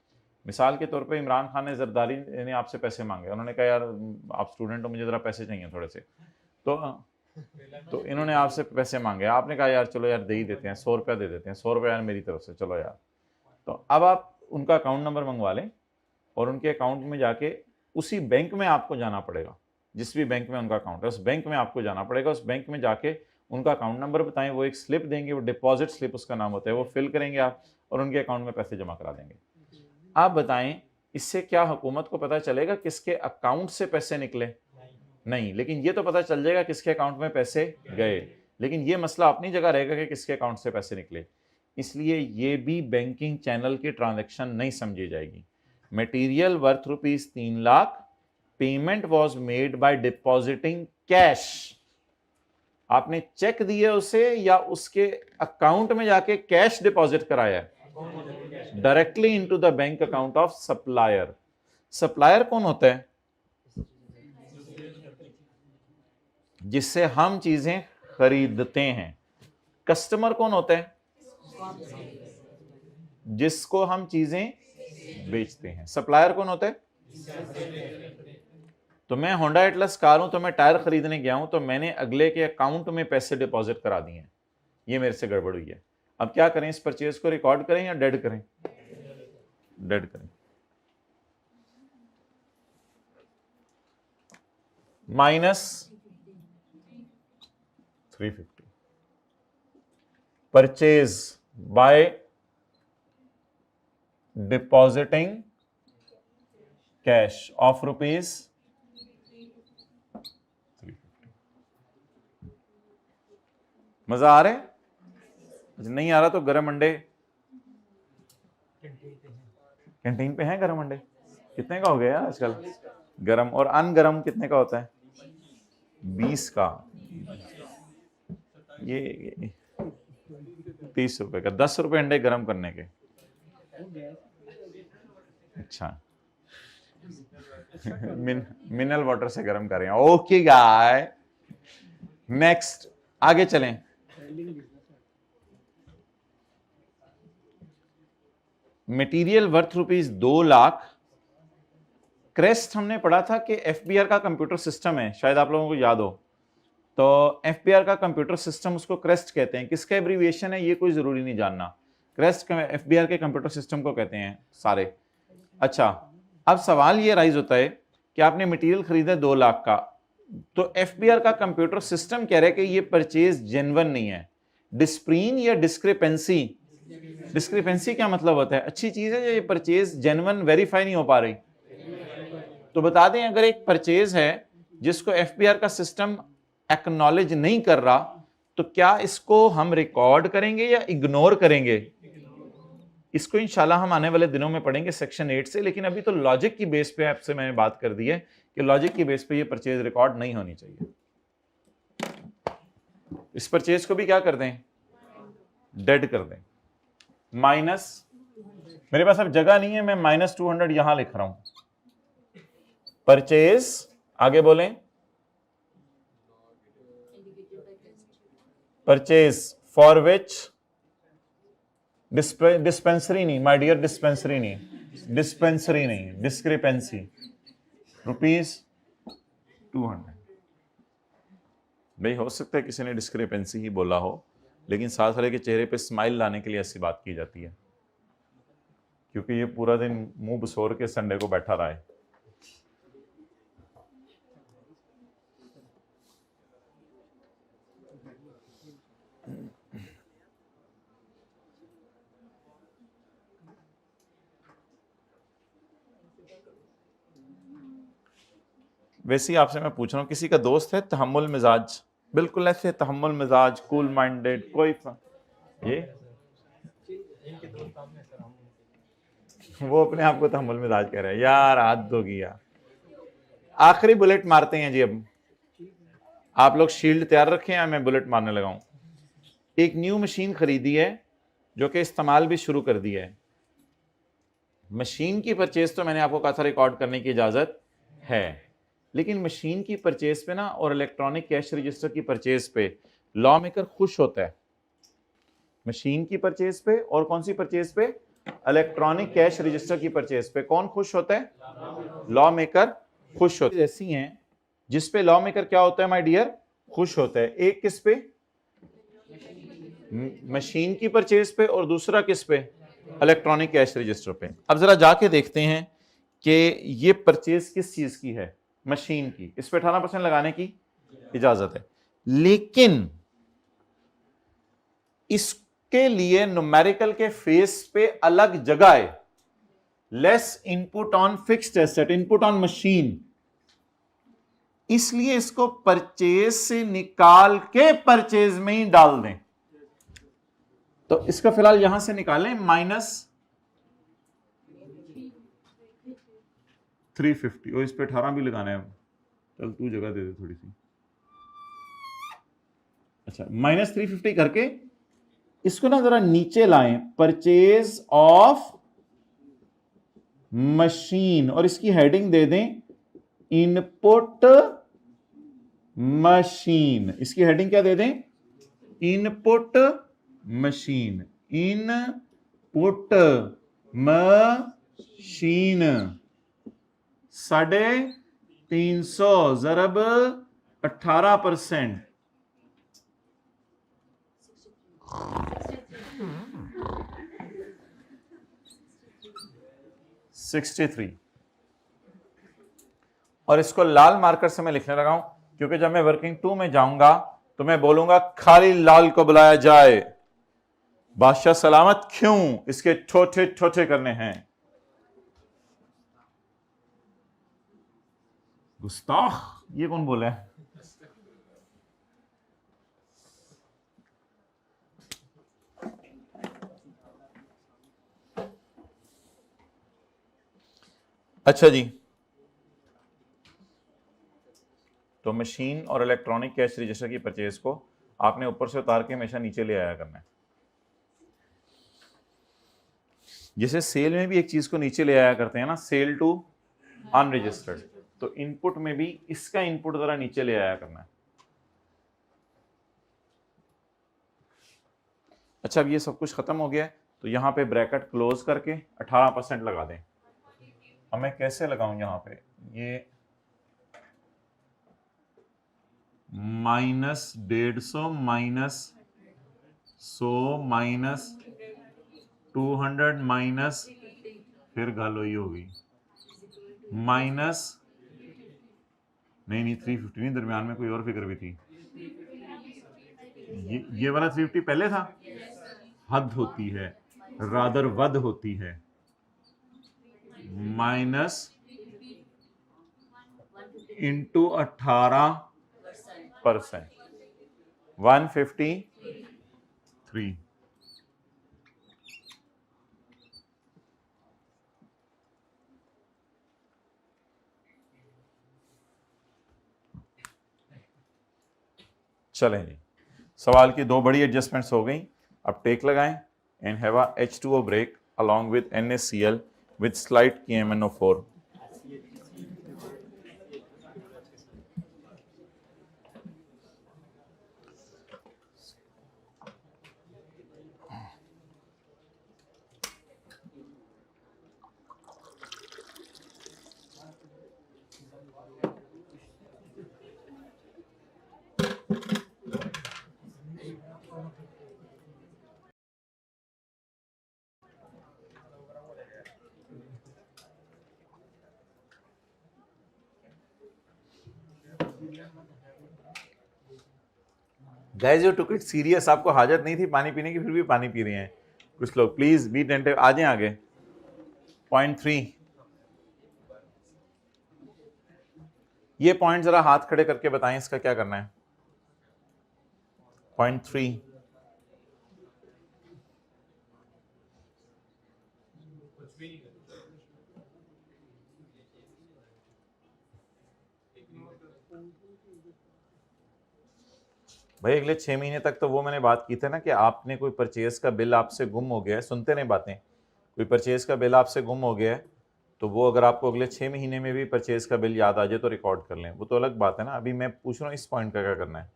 मिसाल के तौर पे इमरान खान ने जरदारी ने आपसे पैसे मांगे, उन्होंने कहा यार आप स्टूडेंट हो, मुझे ज़रा पैसे चाहिए थोड़े से, तो इन्होंने आपसे पैसे मांगे, आपने कहा यार चलो यार दे ही देते हैं, 100 रुपया दे देते हैं, 100 रुपया यार मेरी तरफ से, चलो यार। तो अब आप उनका अकाउंट नंबर मंगवा लें और उनके अकाउंट में जाके उसी बैंक में आपको जाना पड़ेगा, जिस भी बैंक में उनका अकाउंट है उस बैंक में आपको जाना पड़ेगा। उस बैंक में जाके उनका अकाउंट नंबर बताएं, वो एक स्लिप देंगे, वो डिपॉजिट स्लिप उसका नाम होता है, वो फिल करेंगे आप और उनके अकाउंट में पैसे जमा करा देंगे। आप बताएं इससे क्या हुकूमत को पता चलेगा किसके अकाउंट से पैसे निकले? नहीं, लेकिन ये तो पता चल जाएगा किसके अकाउंट में पैसे गए, लेकिन ये मसला अपनी जगह रहेगा कि किसके अकाउंट से पैसे निकले। इसलिए ये भी बैंकिंग चैनल की ट्रांजैक्शन नहीं समझी जाएगी। Material worth ₹3 lakh, payment was made by depositing cash, आपने चेक दिए उसे या उसके अकाउंट में जाके कैश डिपॉजिट कराया है directly into the bank account of supplier. Supplier कौन होता है? जिससे हम चीजें खरीदते हैं। कस्टमर कौन होता है? जिसको हम चीजें बेचते हैं। सप्लायर कौन होता है? तो मैं होंडा एटलस कार हूं, तो मैं टायर खरीदने गया हूं, तो मैंने अगले के अकाउंट में पैसे डिपॉजिट करा दिए हैं, ये मेरे से गड़बड़ हुई है। अब क्या करें, इस परचेज को रिकॉर्ड करें या डेड करें? डेड करें। -350 purchase by depositing cash of ₹350। मजा आ रहा है? नहीं आ रहा तो गरम अंडे कैंटीन पे हैं। गरम अंडे कितने का हो गया आजकल? गरम और अनगरम कितने का होता है? 20 का। ये 30 रुपए का, 10 रुपए अंडे गरम करने के। अच्छा मिनरल वाटर से गरम कर रहे हैं। ओके गाय, नेक्स्ट आगे चलें। Material worth ₹2 lakh. क्रेस्ट हमने पढ़ा था कि एफबीआर का कंप्यूटर सिस्टम है, शायद आप लोगों को याद हो। तो एफबीआर का कंप्यूटर सिस्टम, उसको क्रेस्ट कहते हैं। किसका एब्रीविएशन है ये कोई जरूरी नहीं जानना, क्रेस्ट एफबीआर के कंप्यूटर सिस्टम को कहते हैं सारे। अच्छा, अब सवाल ये राइज होता है कि आपने मटेरियल खरीदा 2 लाख का, तो एफबीआर का कंप्यूटर सिस्टम कह रहा है कि ये परचेज जेन्युइन नहीं है। डिस्प्रीन या डिस्क्रिपेंसी? डिस्क्रिपेंसी क्या मतलब होता है? अच्छी चीज है या ये परचेज जेन्युइन वेरीफाई नहीं हो पा रही? तो बता दें, अगर एक परचेज है जिसको एफबीआर का सिस्टम एक्नॉलेज नहीं कर रहा, तो क्या इसको हम रिकॉर्ड करेंगे या इग्नोर करेंगे? इसको इंशाल्लाह हम आने वाले दिनों में पढ़ेंगे सेक्शन 8 से, लेकिन अभी तो लॉजिक की बेस पे आपसे मैंने बात कर दी है कि लॉजिक की बेस पे ये परचेज रिकॉर्ड नहीं होनी चाहिए। इस परचेज को भी क्या कर दें? डेड कर दें। माइनस, मेरे पास अब जगह नहीं है, मैं -200 यहां लिख रहा हूं। परचेज, आगे बोलें। परचेज फॉर विच डिस्पेंसरी नहीं, माय डियर, डिस्पेंसरी नहीं, डिस्पेंसरी नहीं, डिस्क्रिपेंसी, ₹200। भाई हो सकता है किसी ने डिस्क्रिपेंसी ही बोला हो, लेकिन साथ वाले के चेहरे पे स्माइल लाने के लिए ऐसी बात की जाती है, क्योंकि ये पूरा दिन मुंह बसोर के संडे को बैठा रहा है। वैसे ही आपसे मैं पूछ रहा हूँ, किसी का दोस्त है तहम्मुल मिजाज, बिल्कुल ऐसे तहम्मुल मिजाज, कूल माइंडेड, कोई ये वो अपने आप को तहम्मुल मिजाज कह रहे हैं? यार हद होगी यार। आखिरी बुलेट मारते हैं जी। अब आप लोग शील्ड तैयार रखें या मैं बुलेट मारने लगाऊं? एक न्यू मशीन खरीदी है जो कि इस्तेमाल भी शुरू कर दिया है। मशीन की परचेज तो मैंने आपको कहा था रिकॉर्ड करने की इजाजत है, लेकिन मशीन की परचेज पे ना और इलेक्ट्रॉनिक कैश रजिस्टर की परचेज पे लॉ मेकर खुश होता है। मशीन की परचेज पे और कौन सी परचेज पे? इलेक्ट्रॉनिक कैश रजिस्टर की परचेज पे कौन खुश होता है? लॉ मेकर खुश होता है। ऐसी हैं जिसपे लॉ मेकर क्या होता है माय डियर? खुश होता है। एक किस पे? मशीन की परचेज पे, और दूसरा किस पे? इलेक्ट्रॉनिक कैश रजिस्टर पे। अब जरा जाके देखते हैं कि ये परचेज किस चीज की है? मशीन की। इस पे 18% लगाने की इजाजत है, लेकिन इसके लिए न्यूमेरिकल के फेस पे अलग जगह है। Less input on fixed asset, input on machine, इसलिए इसको परचेज से निकाल के परचेज में ही डाल दें। तो इसका फिलहाल यहां से निकालें -350, और इस पे 18 भी लगाना है। चल तू जगह दे दे थोड़ी सी। अच्छा, -350 करके इसको ना जरा नीचे लाएं, परचेज ऑफ मशीन, और इसकी हेडिंग दे दें इनपुट मशीन। इसकी हेडिंग क्या दे दें? Input machine. Input machine 350 ज़रब 18%, 63। और इसको लाल मार्कर से मैं लिखने लगा हूं, क्योंकि जब मैं वर्किंग 2 में जाऊंगा तो मैं बोलूंगा खाली लाल को बुलाया जाए। बादशाह सलामत क्यों? इसके छोटे छोटे करने हैं। गुस्ताख, ये कौन बोला है? अच्छा जी, तो मशीन और इलेक्ट्रॉनिक कैश रजिस्टर की परचेज को आपने ऊपर से उतार के हमेशा नीचे ले आया करना है। जैसे सेल में भी एक चीज को नीचे ले आया करते हैं ना, सेल टू अनरजिस्टर्ड, तो इनपुट में भी इसका इनपुट जरा नीचे ले आया करना है। अच्छा, अब ये सब कुछ खत्म हो गया है, तो यहां पे ब्रैकेट क्लोज करके 18% लगा दें। अब मैं कैसे लगाऊं यहां पे? ये -150 -100 -200 माइनस, फिर गालो ही होगी माइनस, नहीं 350 नहीं, दरमियान में कोई और फिगर भी थी। ये वाला 350 पहले था। हद होती है, रादर वध होती है। Minus into 18%, 153। चलें जी, सवाल की दो बड़ी एडजस्टमेंट्स हो गई। अब टेक लगाएं and have a H2O break along with NaCl with slight KMnO4। Guys you took it serious, आपको हाजत नहीं थी पानी पीने की, फिर भी पानी पी रहे हैं कुछ लोग। प्लीज बी टेंटिव, आ जाएं आगे। पॉइंट 3, ये पॉइंट जरा हाथ खड़े करके बताएं इसका क्या करना है। पॉइंट 3, भाई अगले 6 महीने तक तो वो मैंने बात की थी ना कि आपने कोई परचेज का बिल आपसे गुम हो गया है, सुनते नहीं बातें, कोई परचेज का बिल आपसे गुम हो गया है तो वो अगर आपको अगले 6 महीने में भी परचेज का बिल याद आ जाए तो रिकॉर्ड कर लें, वो तो अलग बात है ना। अभी मैं पूछ रहा हूँ इस पॉइंट का क्या करना है,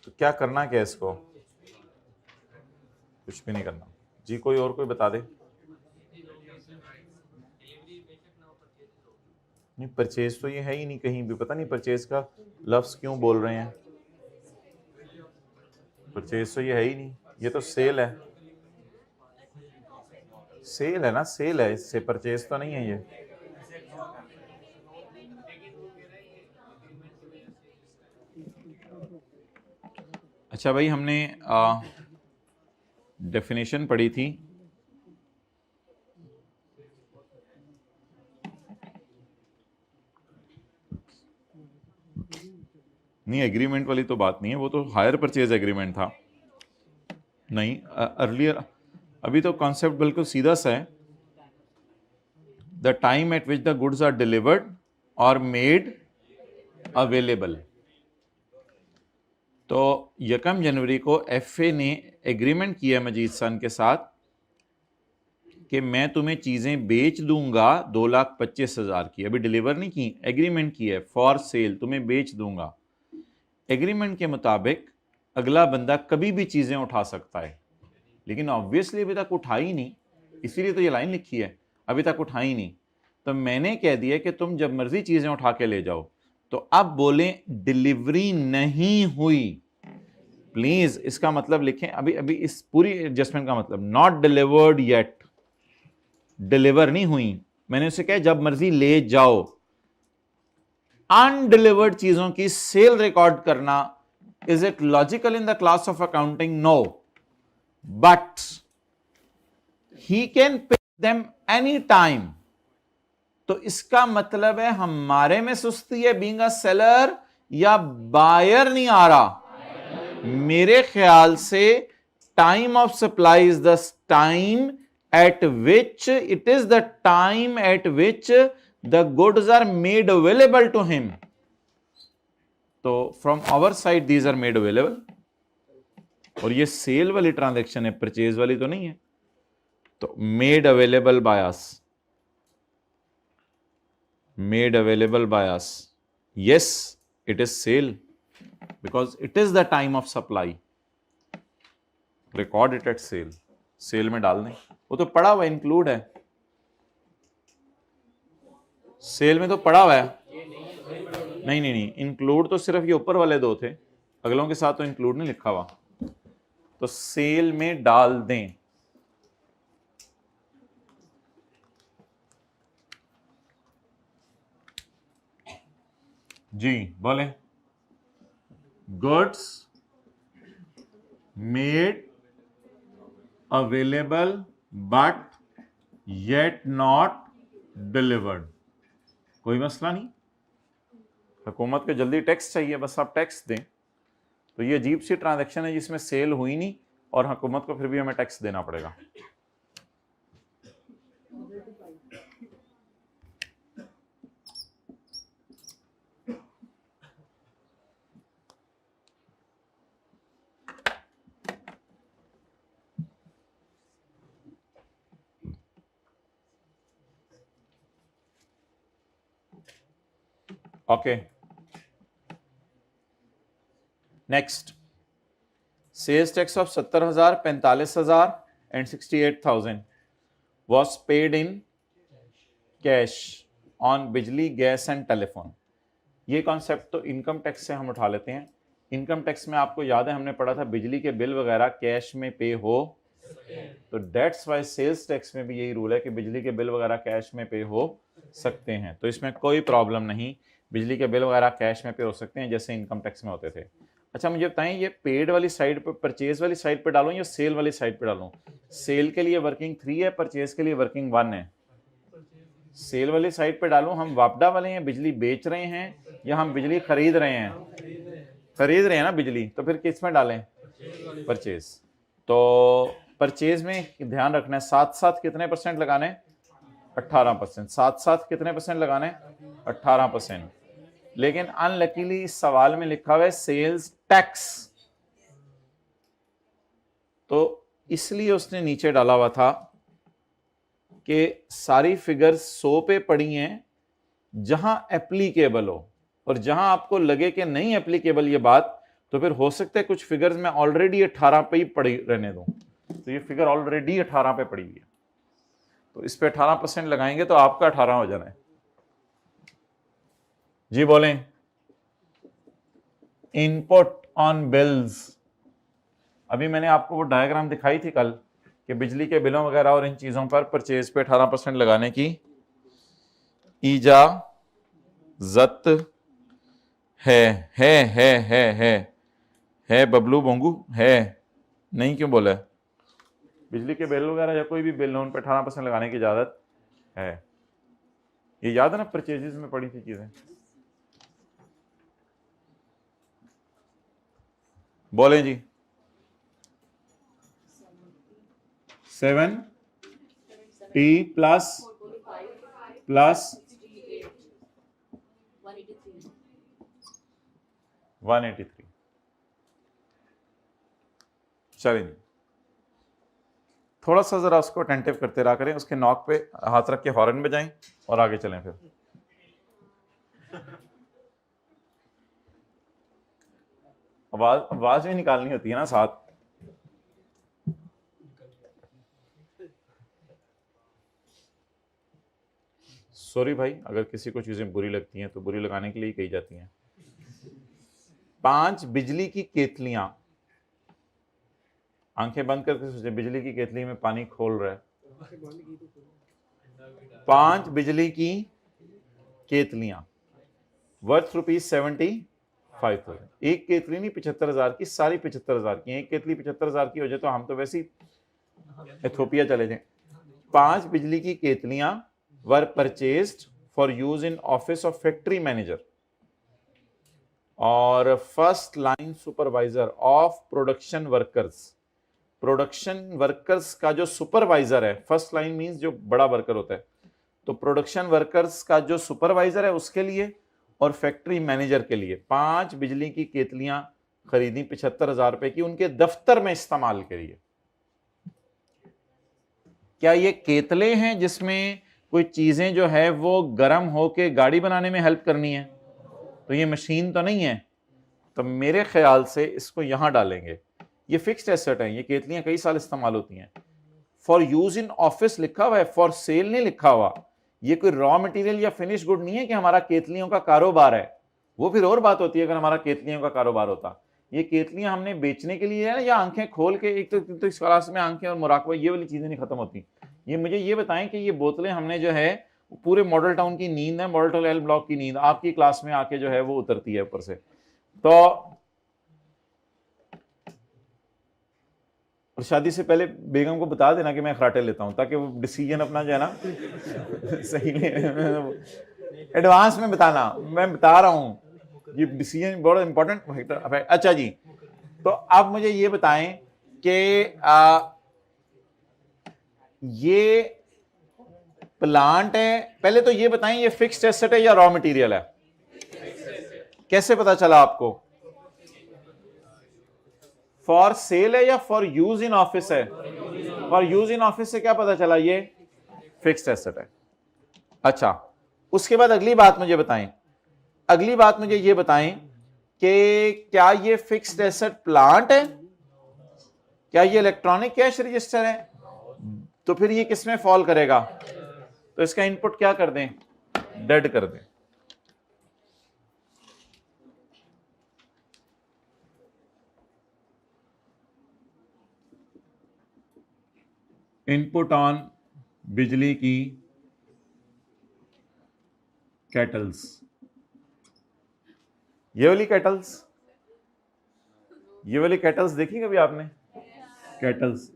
तो क्या करना क्या है इसको, कुछ भी नहीं करना जी। कोई और कोई बता दे। नहीं परचेज तो ये है ही नहीं कहीं भी, पता नहीं परचेज का लफ्ज क्यों बोल रहे हैं, परचेज तो ये है ही नहीं, ये तो सेल है, सेल है ना, सेल है, इससे परचेज तो नहीं है ये। अच्छा भाई हमने डेफिनेशन पढ़ी थी, नहीं एग्रीमेंट वाली तो बात नहीं है, वो तो हायर परचेज एग्रीमेंट था, नहीं अर्लियर। अभी तो कॉन्सेप्ट बिल्कुल सीधा सा है, the time at which the goods are delivered और मेड अवेलेबल। तो 1 जनवरी को एफए ने एग्रीमेंट किया मजीद सन के साथ कि मैं तुम्हें चीजें बेच दूंगा 2,25,000 की, अभी डिलीवर नहीं की, एग्रीमेंट की है फॉर सेल, तुम्हें बेच दूंगा। एग्रीमेंट के मुताबिक अगला बंदा कभी भी चीजें उठा सकता है, लेकिन ऑब्वियसली अभी तक उठाई नहीं, इसीलिए तो ये लाइन लिखी है, अभी तक उठाई नहीं। तो मैंने कह दिया कि तुम जब मर्जी चीजें उठा के ले जाओ, तो अब बोले डिलीवरी नहीं हुई, प्लीज इसका मतलब लिखें, अभी अभी इस पूरी एडजस्टमेंट का मतलब नॉट डिलीवर्ड येट, डिलीवर नहीं हुई, मैंने उसे कहा जब मर्जी ले जाओ। अनडिलीवर्ड चीजों की सेल रिकॉर्ड करना, is it logical in the class of accounting? No, but he can pay them any time. तो इसका मतलब है हमारे में सुस्ती है बीइंग अ सेलर, या बायर नहीं आ रहा? मेरे ख्याल से time of supply is the time at which it is the time at which the goods are made available to him. तो from our side these are made available, और ये सेल वाली ट्रांजैक्शन है, परचेज वाली तो नहीं है। तो made available by us, made available by us, yes it is sale because it is the time of supply, record it at sale, sale में डाल दें, वो तो पड़ा हुआ इंक्लूड है, सेल में तो पड़ा हुआ है। नहीं नहीं नहीं, इंक्लूड तो सिर्फ ये ऊपर वाले दो थे, अगलों के साथ तो इंक्लूड नहीं लिखा हुआ, तो सेल में डाल दें। जी बोले, goods made available but yet not delivered, कोई मसला नहीं, हुकूमत को जल्दी टैक्स चाहिए, बस आप टैक्स दें। तो ये अजीब सी ट्रांजैक्शन है जिसमें सेल हुई नहीं और हुकूमत को फिर भी हमें टैक्स देना पड़ेगा। Okay next, sales tax of 70,000, 45,000 and 68,000 was paid in cash on बिजली, गैस एंड टेलीफोन। ये कॉन्सेप्ट तो इनकम टैक्स से हम उठा लेते हैं। इनकम टैक्स में आपको याद है हमने पढ़ा था बिजली के बिल वगैरह कैश में पे हो, तो दैट्स वाई सेल्स टैक्स में भी यही रूल है कि बिजली के बिल वगैरह कैश में पे हो सकते हैं, तो इसमें कोई प्रॉब्लम नहीं। बिजली के बिल वगैरह कैश में पे हो सकते हैं जैसे इनकम टैक्स में होते थे। अच्छा मुझे बताएं, ये पेड वाली साइड पे, परचेज वाली साइड पे डालूं या सेल वाली साइड पे डालूं? सेल के लिए वर्किंग 3 है, परचेज के लिए वर्किंग 1 है। सेल वाली साइड पे डालूं, हम वापडा वाले हैं, बिजली बेच रहे हैं या हम बिजली खरीद रहे हैं? खरीद रहे हैं ना बिजली, तो फिर किस में डालें? परचेज। तो परचेज में ध्यान रखना है, साथ साथ कितने परसेंट लगाने? 18%। साथ साथ कितने परसेंट लगाने? 18%। लेकिन अनलकीली इस सवाल में लिखा हुआ है सेल्स टैक्स, तो इसलिए उसने नीचे डाला हुआ था कि सारी फिगर्स 100 पे पड़ी हैं जहां एप्लीकेबल हो, और जहां आपको लगे कि नहीं एप्लीकेबल ये बात, तो फिर हो सकता है कुछ फिगर्स में ऑलरेडी 18 पे ही पड़ी रहने दूं। तो ये फिगर ऑलरेडी 18 पे पड़ी हुई है, तो इस पे 18% लगाएंगे तो आपका 18 हो जाना है। जी बोलें। इनपुट ऑन बिल्स, अभी मैंने आपको वो डायग्राम दिखाई थी कल कि बिजली के बिलों वगैरह और इन चीजों पर परचेज पे 18% लगाने की इजाजत है बबलू बोंगू है, नहीं क्यों बोला? बिजली के बिल वगैरह या कोई भी बिल लोन पे 18% लगाने की इजाजत है। ये याद है ना, परचेजेस में पड़ी थी चीजें। बोले जी। 7T plus 183। चलिए थोड़ा सा जरा उसको अटेंटिव करते रहा करें, उसके नॉक पे हाथ रख के हॉर्न बजाएं और आगे चलें। फिर आवाज भी निकालनी होती है ना साथ। सॉरी भाई, अगर किसी को चीजें बुरी लगती हैं तो बुरी लगाने के लिए ही कही जाती हैं। 5 बिजली की केतलियां, आंखें बंद करके सोचे बिजली की केतली में पानी खोल रहा है। 5 बिजली की केतलियां वर्थ ₹75,000। एक केतली नहीं 75,000 की, सारी 75,000 की। एक केतली 75,000 की हो जाए तो हम तो वैसे ही इथोपिया चले जाएं। 5 बिजली की केतलियां were purchased for use in office of factory manager और first line supervisor of production workers. Production workers का जो सुपरवाइजर है, फर्स्ट लाइन मींस जो बड़ा वर्कर होता है, तो प्रोडक्शन वर्कर्स का जो सुपरवाइजर है उसके लिए और फैक्ट्री मैनेजर के लिए 5 बिजली की केतलियां खरीदी 75,000 रुपए की, उनके दफ्तर में इस्तेमाल के लिए। क्या ये केतले हैं जिसमें कोई चीजें जो है वो गर्म होके गाड़ी बनाने में हेल्प करनी है? तो ये मशीन तो नहीं है, तो मेरे ख्याल से इसको यहां डालेंगे। ये फिक्स्ड एसेट है, ये केतलियां कई साल इस्तेमाल होती हैं। फॉर यूज इन ऑफिस लिखा हुआ है, फॉर सेल नहीं लिखा हुआ। ये कोई रॉ मटेरियल या फिनिश गुड नहीं है कि हमारा केतलियों का कारोबार है। वो फिर और बात होती है अगर हमारा केतलियों का कारोबार होता। ये केतलियां हमने बेचने के लिए है या आंखें खोल के, एक तो इस क्लास में आंखें और मुराकबा ये वाली चीजें नहीं खत्म होती। ये मुझे ये बताएं कि ये बोतलें हमने जो है पूरे मॉडल टाउन की नींद है, मॉडल टाउन एल ब्लॉक की नींद आपकी क्लास में आके जो है वो उतरती है ऊपर से। तो और शादी से पहले बेगम को बता देना कि मैं खराटे लेता हूं, ताकि वो डिसीजन अपना जो है ना सही एडवांस में बताना। मैं बता रहा हूं ये डिसीजन बहुत इंपॉर्टेंट। अच्छा जी, तो अब मुझे ये बताएं कि ये प्लांट है, पहले तो ये बताएं ये फिक्स्ड एसेट है या रॉ मटेरियल है? कैसे पता चला आपको? फॉर सेल है या फॉर यूज इन ऑफिस है? फॉर यूज इन ऑफिस से क्या पता चला ये फिक्स्ड एसेट है। अच्छा, उसके बाद अगली बात मुझे बताएं, अगली बात मुझे ये बताएं कि क्या ये फिक्स्ड एसेट प्लांट है? क्या ये इलेक्ट्रॉनिक कैश रजिस्टर है? तो फिर ये किसमें फॉल करेगा? तो इसका इनपुट क्या कर दें? डेड कर दें। इनपुट ऑन बिजली की केटल्स, ये वाली कैटल्स देखी कभी आपने? कैटल्स,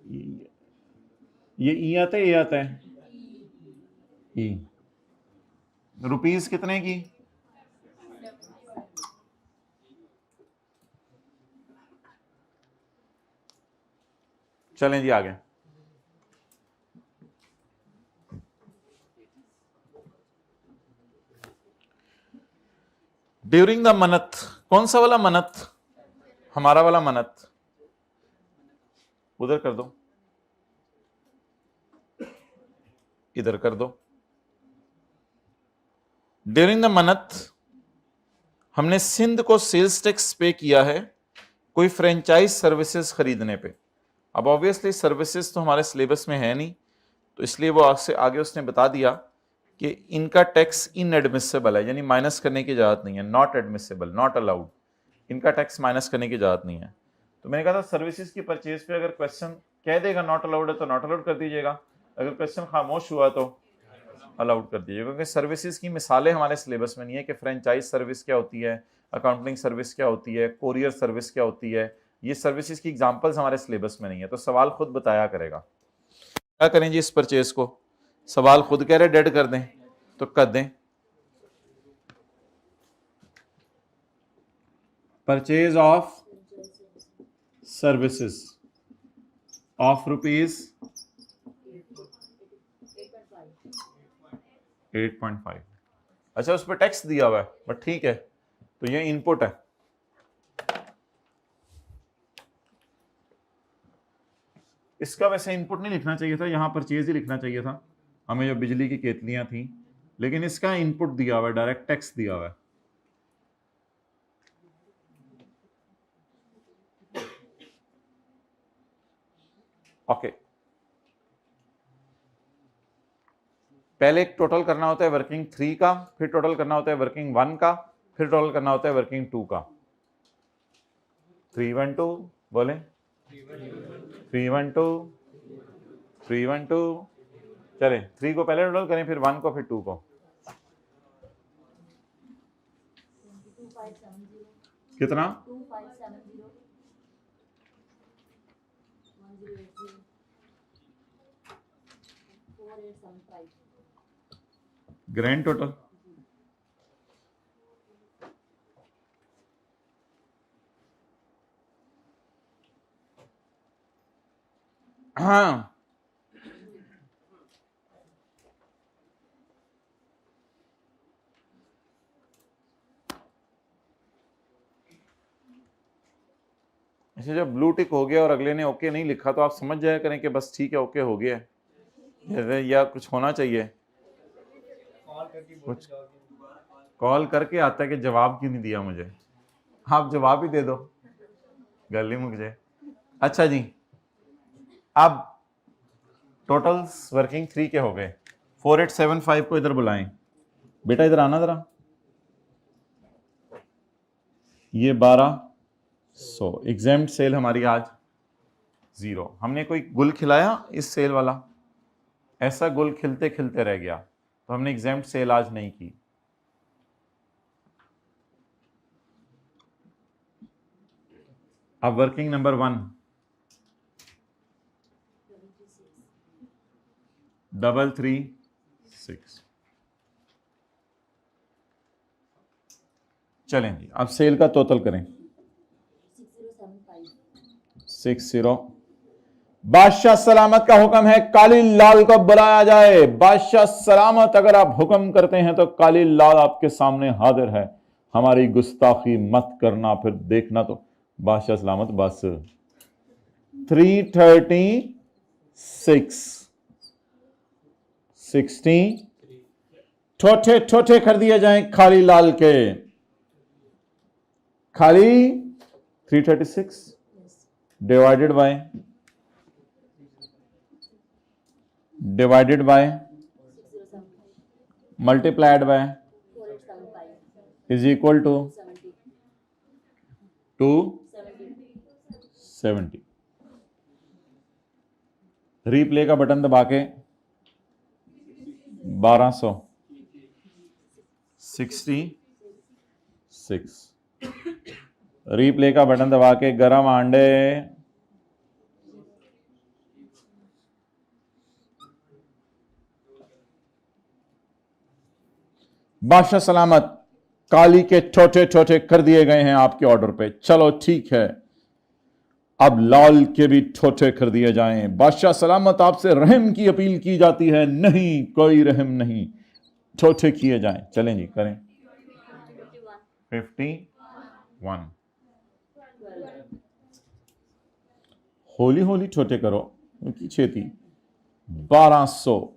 ये ई आता है, ये आता है ई। रुपीस कितने की? चलें जी आगे। ड्यूरिंग द मनत, कौन सा वाला मनत? हमारा वाला मनत, उधर कर दो, इधर कर दो। ड्यूरिंग द मनत हमने सिंध को सेल्स टैक्स पे किया है कोई फ्रेंचाइज सर्विसेज खरीदने पे। अब ऑब्वियसली सर्विसेज तो हमारे सिलेबस में है नहीं, तो इसलिए वो आगे उसने बता दिया कि इनका टैक्स इनएडमिसिबल है, यानी माइनस करने की इजाजत नहीं है, नॉट एडमिसिबल, नॉट अलाउड, इनका टैक्स माइनस करने की इजाजत नहीं है। तो मैंने कहा था सर्विसेज की परचेज पे अगर क्वेश्चन कह देगा नॉट अलाउड है तो नॉट अलाउड कर दीजिएगा, अगर क्वेश्चन खामोश हुआ तो अलाउड कर दीजिएगा, क्योंकि सर्विसेज की मिसालें हमारे सिलेबस में नहीं है कि फ्रेंचाइज सर्विस क्या होती है, अकाउंटिंग सर्विस क्या होती है, कोरियर सर्विस क्या होती है, ये सर्विसेज की एग्जांपल्स हमारे सिलेबस में नहीं है, तो सवाल खुद बताया करेगा। क्या करें जी इस परचेज को? सवाल खुद कह रहे डेड कर दें तो कर दें। Purchase of services of rupees 8.5। अच्छा उस पर टैक्स दिया हुआ है, बट ठीक है, तो ये इनपुट है। इसका वैसे इनपुट नहीं लिखना चाहिए था, यहां परचेज ही लिखना चाहिए था हमें, जो बिजली की केतलियां थी, लेकिन इसका इनपुट दिया हुआ है, डायरेक्ट टैक्स दिया हुआ है। ओके, पहले एक टोटल करना होता है वर्किंग 3 का, फिर टोटल करना होता है वर्किंग 1 का, फिर टोटल करना होता है वर्किंग 2 का। 312 बोले, 312 312, चले 3 को पहले टोटल करें, फिर 1 को, फिर 2 को। कितना? 2570 ग्रैंड टोटल। हाँ, ऐसे जब ब्लू टिक हो गया और अगले ने ओके नहीं लिखा तो आप समझ जाया करें कि बस ठीक है, ओके हो गया है, या कुछ होना चाहिए। कुछ कॉल करके आता है कि जवाब क्यों नहीं दिया मुझे, आप जवाब ही दे दो, गली मुझे। अच्छा जी, अब टोटल्स वर्किंग 3 के हो गए। 4875 को इधर बुलाएं, बेटा इधर आना जरा। ये 1200 एग्जाम्ड सेल हमारी आज 0। हमने कोई गुल खिलाया इस सेल वाला, ऐसा गुल खिलते खिलते रह गया, तो हमने एग्जाम्ड सेल आज नहीं की। अब वर्किंग नंबर 1 336। चलें जी, अब सेल का टोटल करें। 60। बादशाह सलामत का हुक्म है काली लाल को बुलाया जाए। बादशाह सलामत, अगर आप हुक्म करते हैं तो काली लाल आपके सामने हाजिर है, हमारी गुस्ताखी मत करना, फिर देखना तो। बादशाह सलामत बस। 336 60 ठोठे ठोठे कर दिए जाएं खाली लाल के। खाली 336 divided by multiplied by is equal to 270। Replay का बटन दबा के 1266 रीप्ले का बटन दबा के गरम अंडे बादशाह सलामत काली के छोटे छोटे कर दिए गए हैं आपके ऑर्डर पे। चलो ठीक है, अब लाल के भी छोटे कर दिए जाएं। बादशाह सलामत आपसे रहम की अपील की जाती है, नहीं कोई रहम नहीं, छोटे किए जाएं। चलें जी करें। 51 होली होली छोटे करो उनकी छेती। 1200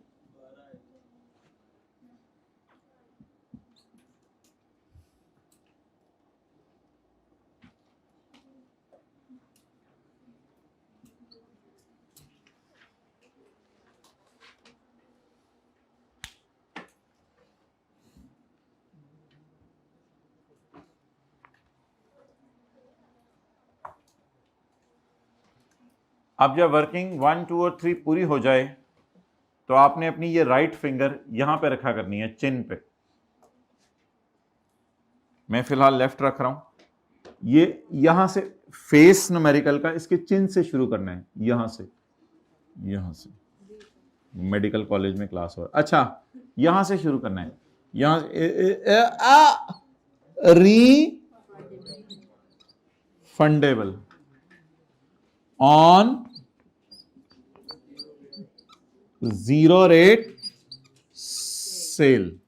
अब जब वर्किंग 1 2 और 3 पूरी हो जाए तो आपने अपनी ये राइट फिंगर यहां पे रखा करनी है, चिन पे। मैं फिलहाल लेफ्ट रख रहा हूं। ये यहां से फेस न्यूमेरिकल का इसके चिन से शुरू करना है, यहां से मेडिकल कॉलेज में क्लास हो। अच्छा, यहां से शुरू करना है, यहां refundable on 0 rate sale.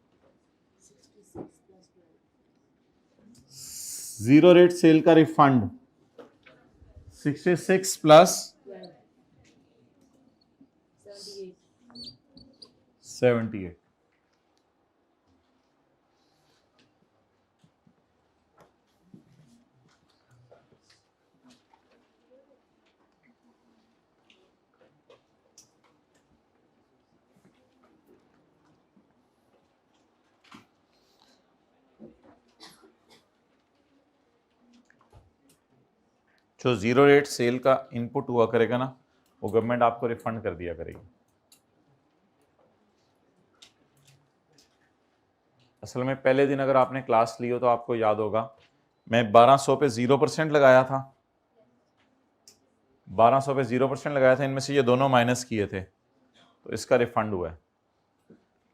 0 rate sale का रिफंड 66 प्लस 78। जो 0 रेट सेल का इनपुट हुआ करेगा ना, वो गवर्नमेंट आपको रिफंड कर दिया करेगी। असल में पहले दिन अगर आपने क्लास ली हो तो आपको याद होगा, मैं 1200 पे 0% लगाया था। 1200 पे 0% लगाया था, इनमें से ये दोनों माइनस किए थे, तो इसका रिफंड हुआ है।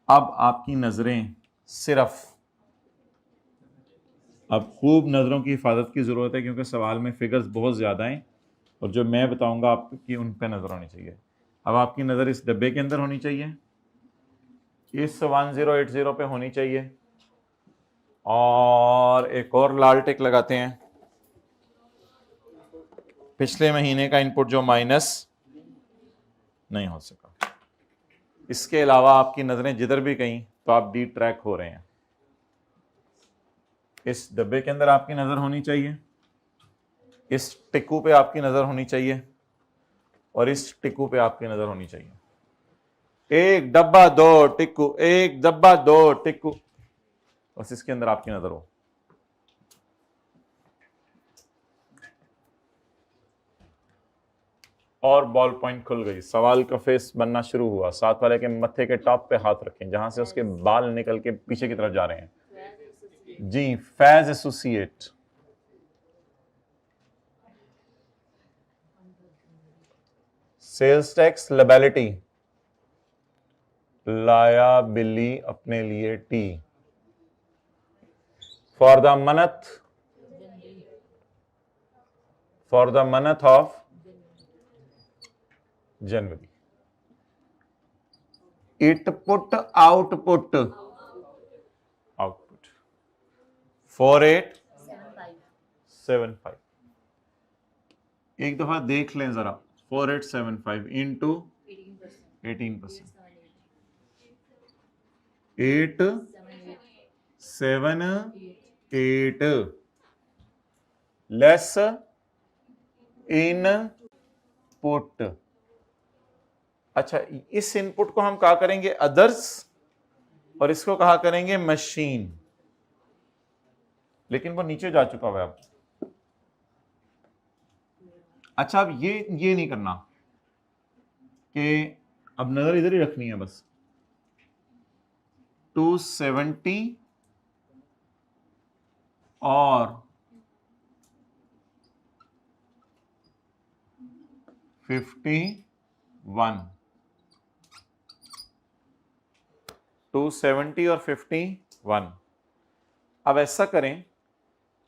अब आपकी नजरें सिर्फ, अब खूब नज़रों की हिफाजत की ज़रूरत है क्योंकि सवाल में फिगर्स बहुत ज़्यादा हैं और जो मैं बताऊंगा आपकी उन पे नज़र होनी चाहिए। अब आपकी नज़र इस डब्बे के अंदर होनी चाहिए, इस 1080 पे होनी चाहिए, और एक और लाल टिक लगाते हैं। पिछले महीने का इनपुट जो माइनस नहीं हो सका, इसके अलावा आपकी नज़रें जिधर भी गई तो आप डी ट्रैक हो रहे हैं। इस डब्बे के अंदर आपकी नज़र होनी चाहिए, इस टिक्कू पे आपकी नज़र होनी चाहिए, और इस टिक्कू पे आपकी नज़र होनी चाहिए। एक डब्बा दो टिक्कू, एक डब्बा दो टिक्कू, बस इसके अंदर आपकी नज़र हो। और बॉल पॉइंट खुल गई, सवाल का फेस बनना शुरू हुआ। साथ वाले के मत्थे के टॉप पे हाथ रखें जहां से उसके बाल निकल के पीछे की तरफ जा रहे हैं। जी, Faiz associate. Sales tax liability, लाया बिल्ली अपने लिए tea, for the month of January. Input output 4875। एक दफा देख लें जरा, 4875 इंटू 18%, 878 लेस इनपुट। अच्छा, इस इनपुट को हम कहा करेंगे अदर्स और इसको कहा करेंगे मशीन, लेकिन वो नीचे जा चुका हुआ है अब। अच्छा, अब ये नहीं करना कि अब नजर इधर ही रखनी है बस। 270 और 51, 270 और 51। अब ऐसा करें,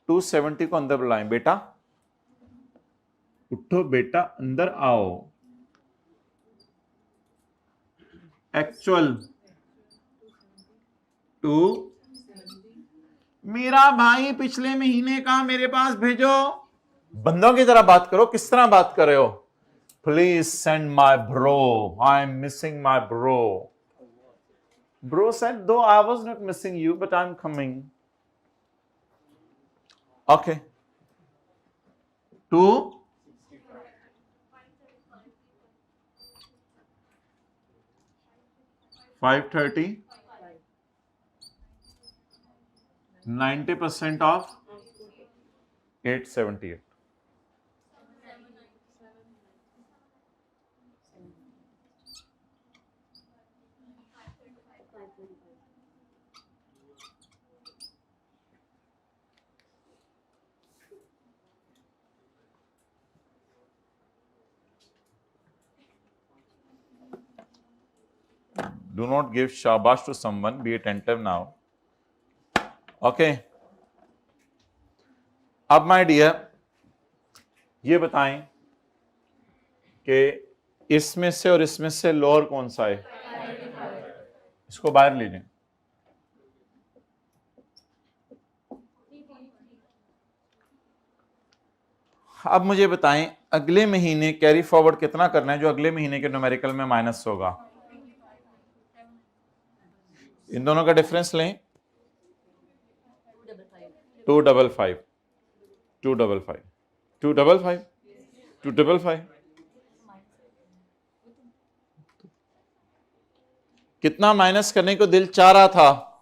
270 को अंदर बुलाएं। बेटा उठो, बेटा अंदर आओ। एक्चुअल टू, मेरा भाई पिछले महीने का मेरे पास भेजो। बंदों की तरह बात करो। किस तरह बात कर रहे हो? Please send my bro, I am missing my bro. Bro said, though I was not missing you, but I'm coming. Okay. 2 530, 90% of 878. Do not give shabash to someone. Be attentive now. Okay. अब my dear ये बताएं कि इसमें से और इसमें से lower कौन सा है? इसको बाहर ले लें। अब मुझे बताएं अगले महीने कैरी फॉरवर्ड कितना करना है जो अगले महीने के न्यूमेरिकल में माइनस होगा। इन दोनों का डिफरेंस लें। 255, 255, 255, 255। कितना माइनस करने को दिल चाह रहा था?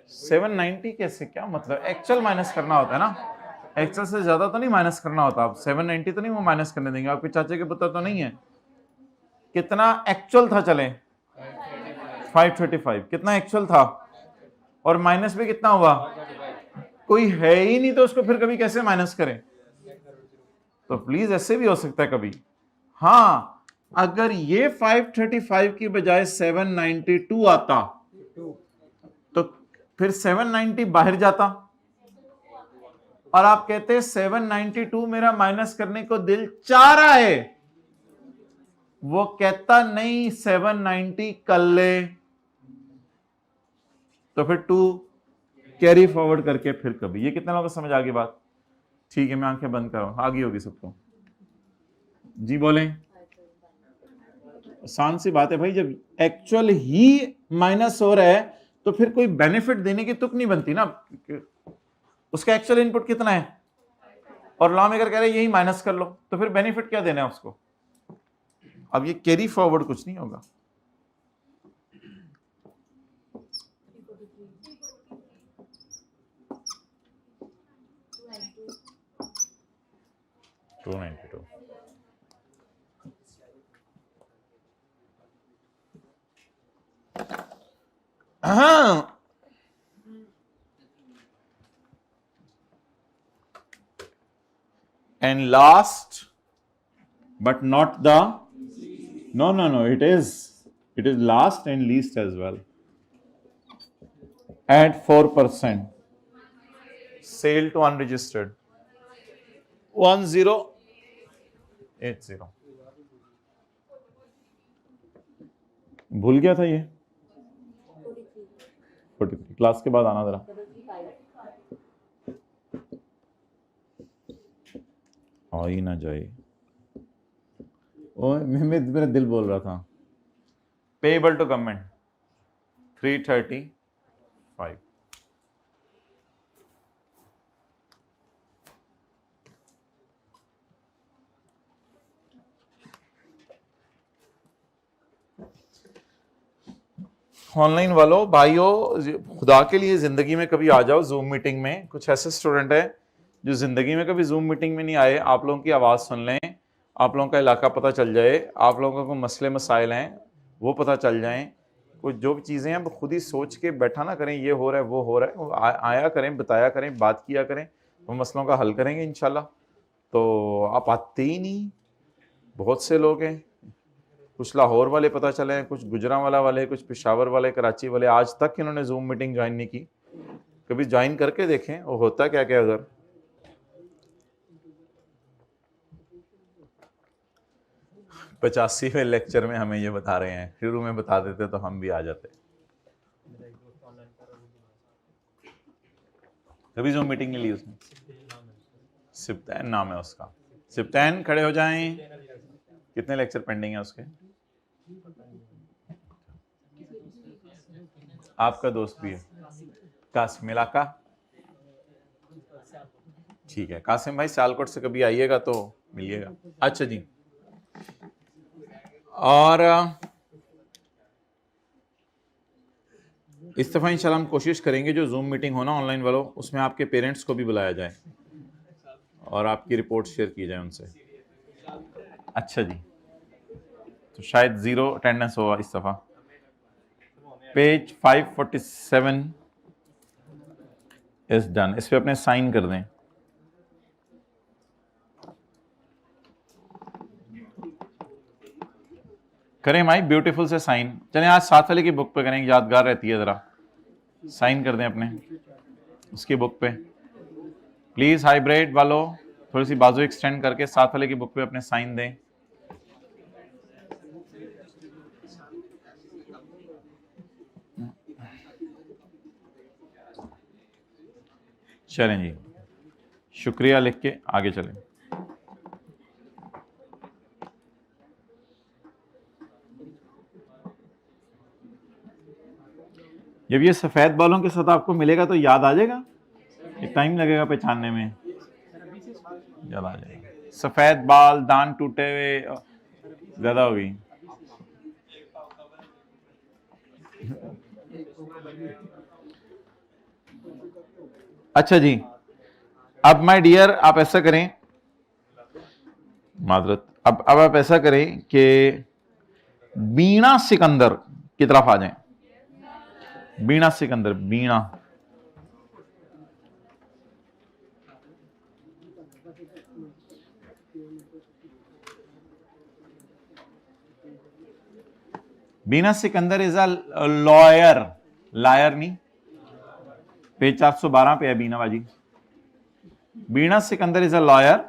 790। कैसे, क्या मतलब? एक्चुअल माइनस करना होता है ना, एक्चुअल से ज्यादा तो नहीं माइनस करना होता। आप 790 तो नहीं वो माइनस करने देंगे, आपके चाचे के पुत्र तो नहीं है। कितना एक्चुअल था? चले 535। कितना एक्चुअल था? और माइनस भी कितना हुआ? कोई है ही नहीं तो उसको फिर कभी कैसे माइनस करें? तो प्लीज ऐसे भी हो सकता है कभी। हाँ, अगर ये 535 की बजाय 792 आता तो फिर 790 बाहर जाता और आप कहते 792 मेरा माइनस करने को दिल चाह रहा है। वो कहता नहीं 790 कर ले, तो फिर 2 कैरी फॉरवर्ड करके फिर कभी। ये कितने लोगों को समझ आ गई बात? ठीक है, मैं आंखें बंद कर रहा हूं, आगे होगी सबको। जी बोलें। आसान सी बात है भाई, जब एक्चुअल ही माइनस हो रहा है तो फिर कोई बेनिफिट देने की तुक नहीं बनती ना। उसका एक्चुअल इनपुट कितना है और लॉ मेकर कह रहे हैं यही माइनस कर लो, तो फिर बेनिफिट क्या देना है उसको? अब ये कैरी फॉरवर्ड कुछ नहीं होगा। हाँ, and last but not the no it is last and least as well. Add 4% sale to unregistered 1080। भूल गया था ये 43। क्लास के बाद आना जरा। आ ही ना जाए। ओ मेरा दिल बोल रहा था। Payable to government 335। ऑनलाइन वालों, भाइयों, खुदा के लिए जिंदगी में कभी आ जाओ जूम मीटिंग में। कुछ ऐसे स्टूडेंट है जो जिंदगी में कभी जूम मीटिंग में नहीं आए। आप लोगों की आवाज़ सुन लें, आप लोगों का इलाका पता चल जाए, आप लोगों का कोई मसले मसाइल हैं वो पता चल जाएं। कुछ जो भी चीज़ें हैं खुद ही सोच के बैठा ना करें, ये हो रहा है वो हो रहा है, आया करें, बताया करें, बात किया करें, वो मसलों का हल करेंगे इंशाल्लाह। तो आप आते ही नहीं, बहुत से लोग हैं, कुछ लाहौर वाले पता चले हैं, कुछ गुजरांवाला वाले, कुछ पेशावर वाले, कराची वाले। आज तक इन्होंने जूम मीटिंग ज्वाइन नहीं की। कभी ज्वाइन करके देखें वो होता क्या क्या उधर। पचासीवें लेक्चर में हमें ये बता रहे हैं, शुरू में बता देते तो हम भी आ जाते। कभी जूम मीटिंग नहीं ली उसने। सिप्तैन नाम है उसका। सिप्तैन खड़े हो जाएं। कितने लेक्चर पेंडिंग है उसके? आपका दोस्त भी है कासिम इलाका? ठीक है कासिम भाई, सियालकोट से कभी आइएगा तो मिलिएगा। अच्छा जी, और इस दफ़ा इंशाल्लाह हम कोशिश करेंगे जो जूम मीटिंग हो ना ऑनलाइन वालों, उसमें आपके पेरेंट्स को भी बुलाया जाए और आपकी रिपोर्ट शेयर की जाए उनसे। अच्छा जी, तो शायद 0 अटेंडेंस होगा इस दफ़ा। Page 547 is done. इस पे अपने साइन कर दें। करें माई ब्यूटीफुल से साइन। चलें आज साथ वाले की बुक पे करेंगे, यादगार रहती है। ज़रा साइन कर दें अपने उसकी बुक पे प्लीज़। हाइब्रिड वालों थोड़ी सी बाजू एक्सटेंड करके साथ वाले की बुक पे अपने साइन दें। चलें जी, शुक्रिया लिख के आगे चलें। जब ये सफ़ेद बालों के साथ आपको मिलेगा तो याद आ जाएगा, ये टाइम लगेगा पहचानने में, याद आ जाएगा। सफ़ेद बाल, दांत टूटे हुए, ज़्यादा हो गई। अच्छा जी, अब माय डियर आप ऐसा करें, माजरत, अब आप ऐसा करें कि बीणा सिकंदर की तरफ आ जाएं। Beena Sikandar, Beena Beena Sikandar is a lawyer, liar नहीं। पेज 412 पे है बीणा बाजी। Beena Sikandar is a lawyer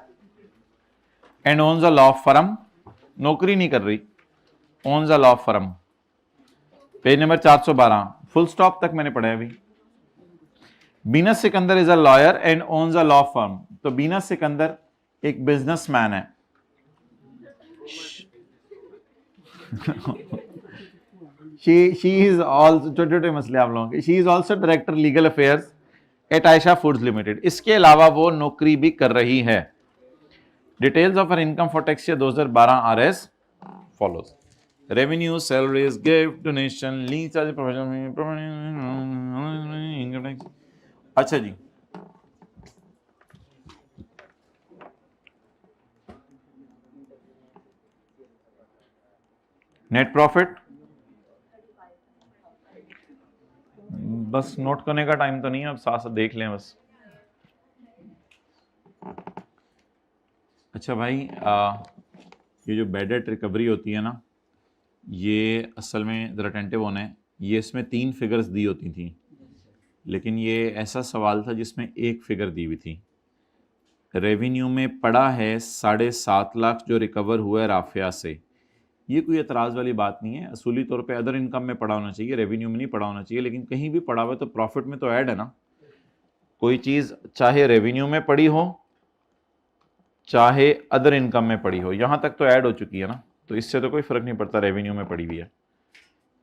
and owns a law firm. नौकरी नहीं कर रही, owns a law firm. Page number 412, full stop तक मैंने पढ़ा है अभी। Beena Sikandar is a lawyer and owns a law firm. तो बीना सिकंदर एक बिजनेसमैन है। she is also, छोटे छोटे मसले आप लोगों के, she is also director legal affairs at Ayesha foods limited. इसके अलावा वो नौकरी भी कर रही है। Details of her income for tax year 2012 are as follows. Revenue, salaries, gift, donation, lease charge, income tax. अच्छा जी, नेट प्रॉफिट बस नोट करने का टाइम तो नहीं है, अब साथ साथ देख लें बस। अच्छा भाई, ये जो बेड डेट रिकवरी होती है ना, ये असल में ज़रा अटेंटिव होना है। ये इसमें 3 फिगर्स दी होती थी, लेकिन ये ऐसा सवाल था जिसमें एक फिगर दी हुई थी। रेवेन्यू में पड़ा है 7.5 लाख जो रिकवर हुआ है राफिया से। ये कोई एतराज़ वाली बात नहीं है। असूली तौर पे अदर इनकम में पड़ा होना चाहिए, रेवेन्यू में नहीं पड़ा होना चाहिए। लेकिन कहीं भी पड़ा हुआ तो प्रॉफिट में तो ऐड है ना। कोई चीज़ चाहे रेवेन्यू में पड़ी हो चाहे अदर इनकम में पड़ी हो, यहाँ तक तो ऐड हो चुकी है ना, तो इससे तो कोई फ़र्क नहीं पड़ता रेवेन्यू में पड़ी हुई है।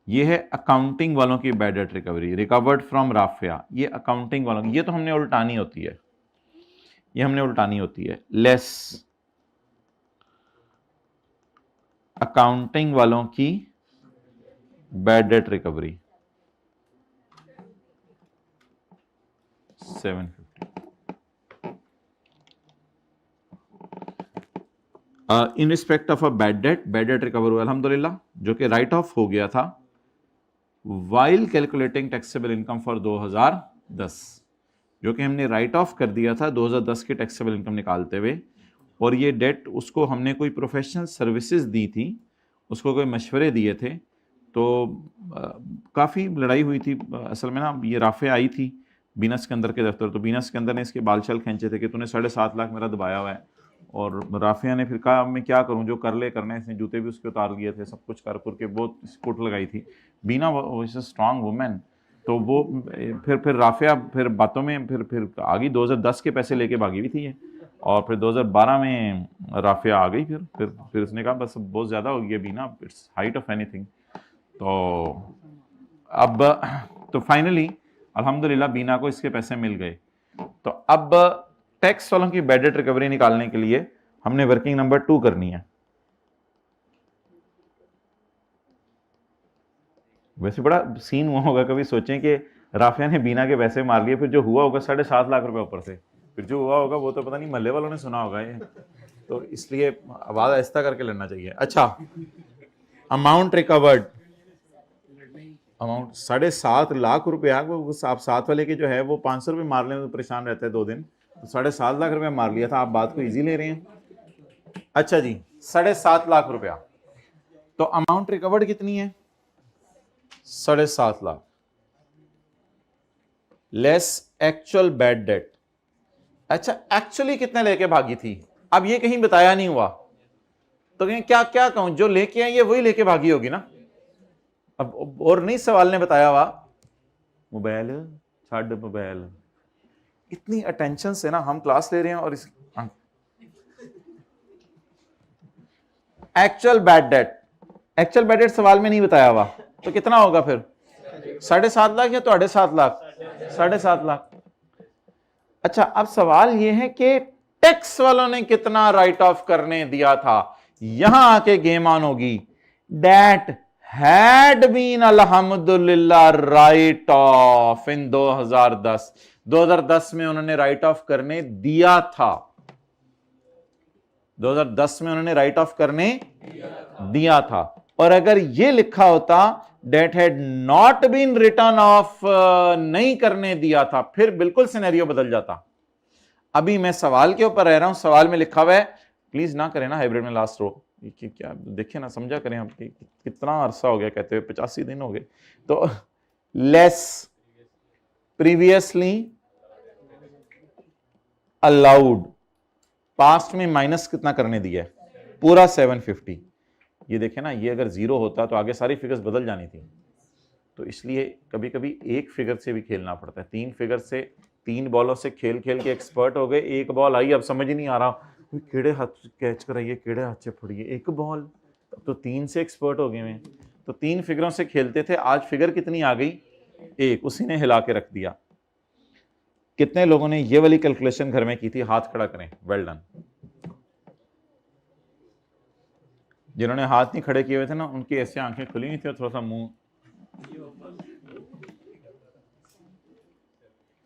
ये है अकाउंटिंग वालों की bad debt recovery, recovered from Rafia. ये अकाउंटिंग वालों की, ये तो हमने उल्टानी होती है, ये हमने उल्टानी होती है। लेस अकाउंटिंग वालों की bad debt recovery 750। In respect of a bad debt recover हुआ अल्हम्दुलिल्लाह, जो कि राइट ऑफ हो गया था while calculating taxable income for 2010, जो कि हमने राइट ऑफ कर दिया था 2010 की टैक्सेबल इनकम निकालते हुए। और ये डेट उसको हमने कोई प्रोफेशनल सर्विसेज दी थी, उसको कोई मशवरे दिए थे, तो काफ़ी लड़ाई हुई थी। असल में ना ये राफे आई थी बीनस के अंदर के दफ्तर, तो बीनस के अंदर ने इसके बाल छल खींचे थे कि तूने 7.5 लाख मेरा दबाया हुआ है, और राफिया ने फिर कहा अब मैं क्या करूं, जो कर ले करने, इसने जूते भी उसके उतार दिए थे, सब कुछ कर के बहुत कुट लगाई थी। बीना वॉज अ स्ट्रांग वुमेन, तो वो फिर राफिया फिर बातों में फिर आ गई। 2010 के पैसे लेके भागी हुई थी ये, और फिर 2012 में राफिया आ गई। फिर उसने कहा बस बहुत ज़्यादा हो गया बीना, इट्स हाइट ऑफ एनीथिंग। तो अब तो फाइनली अल्हम्दुलिल्लाह बीना को इसके पैसे मिल गए। तो अब टैक्स वालों की बैड डेट रिकवरी निकालने के लिए हमने वर्किंग नंबर 2 करनी है। वैसे बड़ा सीन हुआ होगा, कभी सोचें कि राफिया ने बीना के पैसे मार लिए, फिर जो हुआ होगा 7.5 लाख रुपए ऊपर से, फिर जो हुआ होगा वो तो पता नहीं महल्ले वालों ने सुना होगा ये, तो इसलिए आवाज आहिस्ता करके लड़ना चाहिए। अच्छा, अमाउंट रिकवर्ड, अमाउंट 7.5 लाख रुपया। आप साथ वाले के जो है वो 500 रुपये मार लें तो परेशान रहते हैं 2 दिन, तो 7.5 लाख रुपया मार लिया था। आप बात को इजी ले रहे हैं। अच्छा जी, 7.5 लाख रुपया, तो अमाउंट रिकवर्ड कितनी है? 7.5 lakh less actual bad debt. अच्छा, एक्चुअली कितने लेके भागी थी? अब ये कहीं बताया नहीं हुआ, तो क्या क्या कहूं, जो लेके आई ये वही लेके भागी होगी ना। अब और नहीं सवाल ने बताया हुआ, मोबाइल छाड़ मोबाइल, इतनी अटेंशन से ना हम क्लास ले रहे हैं और इस actual bad debt, actual bad debt सवाल में नहीं बताया हुआ, तो कितना होगा फिर? 7.5 लाख या 7.5 लाख? 7.5 लाख। अच्छा, अब सवाल यह है कि टैक्स वालों ने कितना राइट ऑफ करने दिया था। यहां आके गेम ऑन होगी। दैट हैड बीन अल्हम्दुलिल्लाह राइट ऑफ इन 2010 में उन्होंने राइट ऑफ करने दिया था। 2010 में उन्होंने राइट ऑफ करने दिया था। और अगर यह लिखा होता debt had not been written off, नहीं करने दिया था, फिर बिल्कुल सिनेरियो बदल जाता। अभी मैं सवाल के ऊपर रह रहा हूं, सवाल में लिखा हुआ है, प्लीज ना करें ना हाइब्रिड में लास्ट रो, क्या देखिए ना, समझा करें आप कितना अरसा हो गया कहते हुए, 85 दिन हो गए। तो लेस प्रीवियसली अलाउड, पास्ट में माइनस कितना करने दिया है? पूरा 750। ये देखें ना, ये अगर 0 होता तो आगे सारी फिगर्स बदल जानी थी, तो इसलिए कभी कभी एक फिगर से भी खेलना पड़ता है। 3 फिगर से, 3 बॉलों से खेल खेल के एक्सपर्ट हो गए। एक बॉल आई, अब समझ ही नहीं आ रहा केड़े हाथ कैच कराइए, केड़े हाथ से फड़िए, एक बॉल, तो 3 से एक्सपर्ट हो गए हैं। तो 3 फिगरों से खेलते थे, आज फिगर कितनी आ गई? एक, उसी ने हिला के रख दिया। कितने लोगों ने ये वाली कैलकुलेशन घर में की थी? हाथ खड़ा करें, वेल डन। जिन्होंने हाथ नहीं खड़े किए हुए थे ना, उनकी ऐसे आंखें खुली नहीं थी और थोड़ा सा मुंह।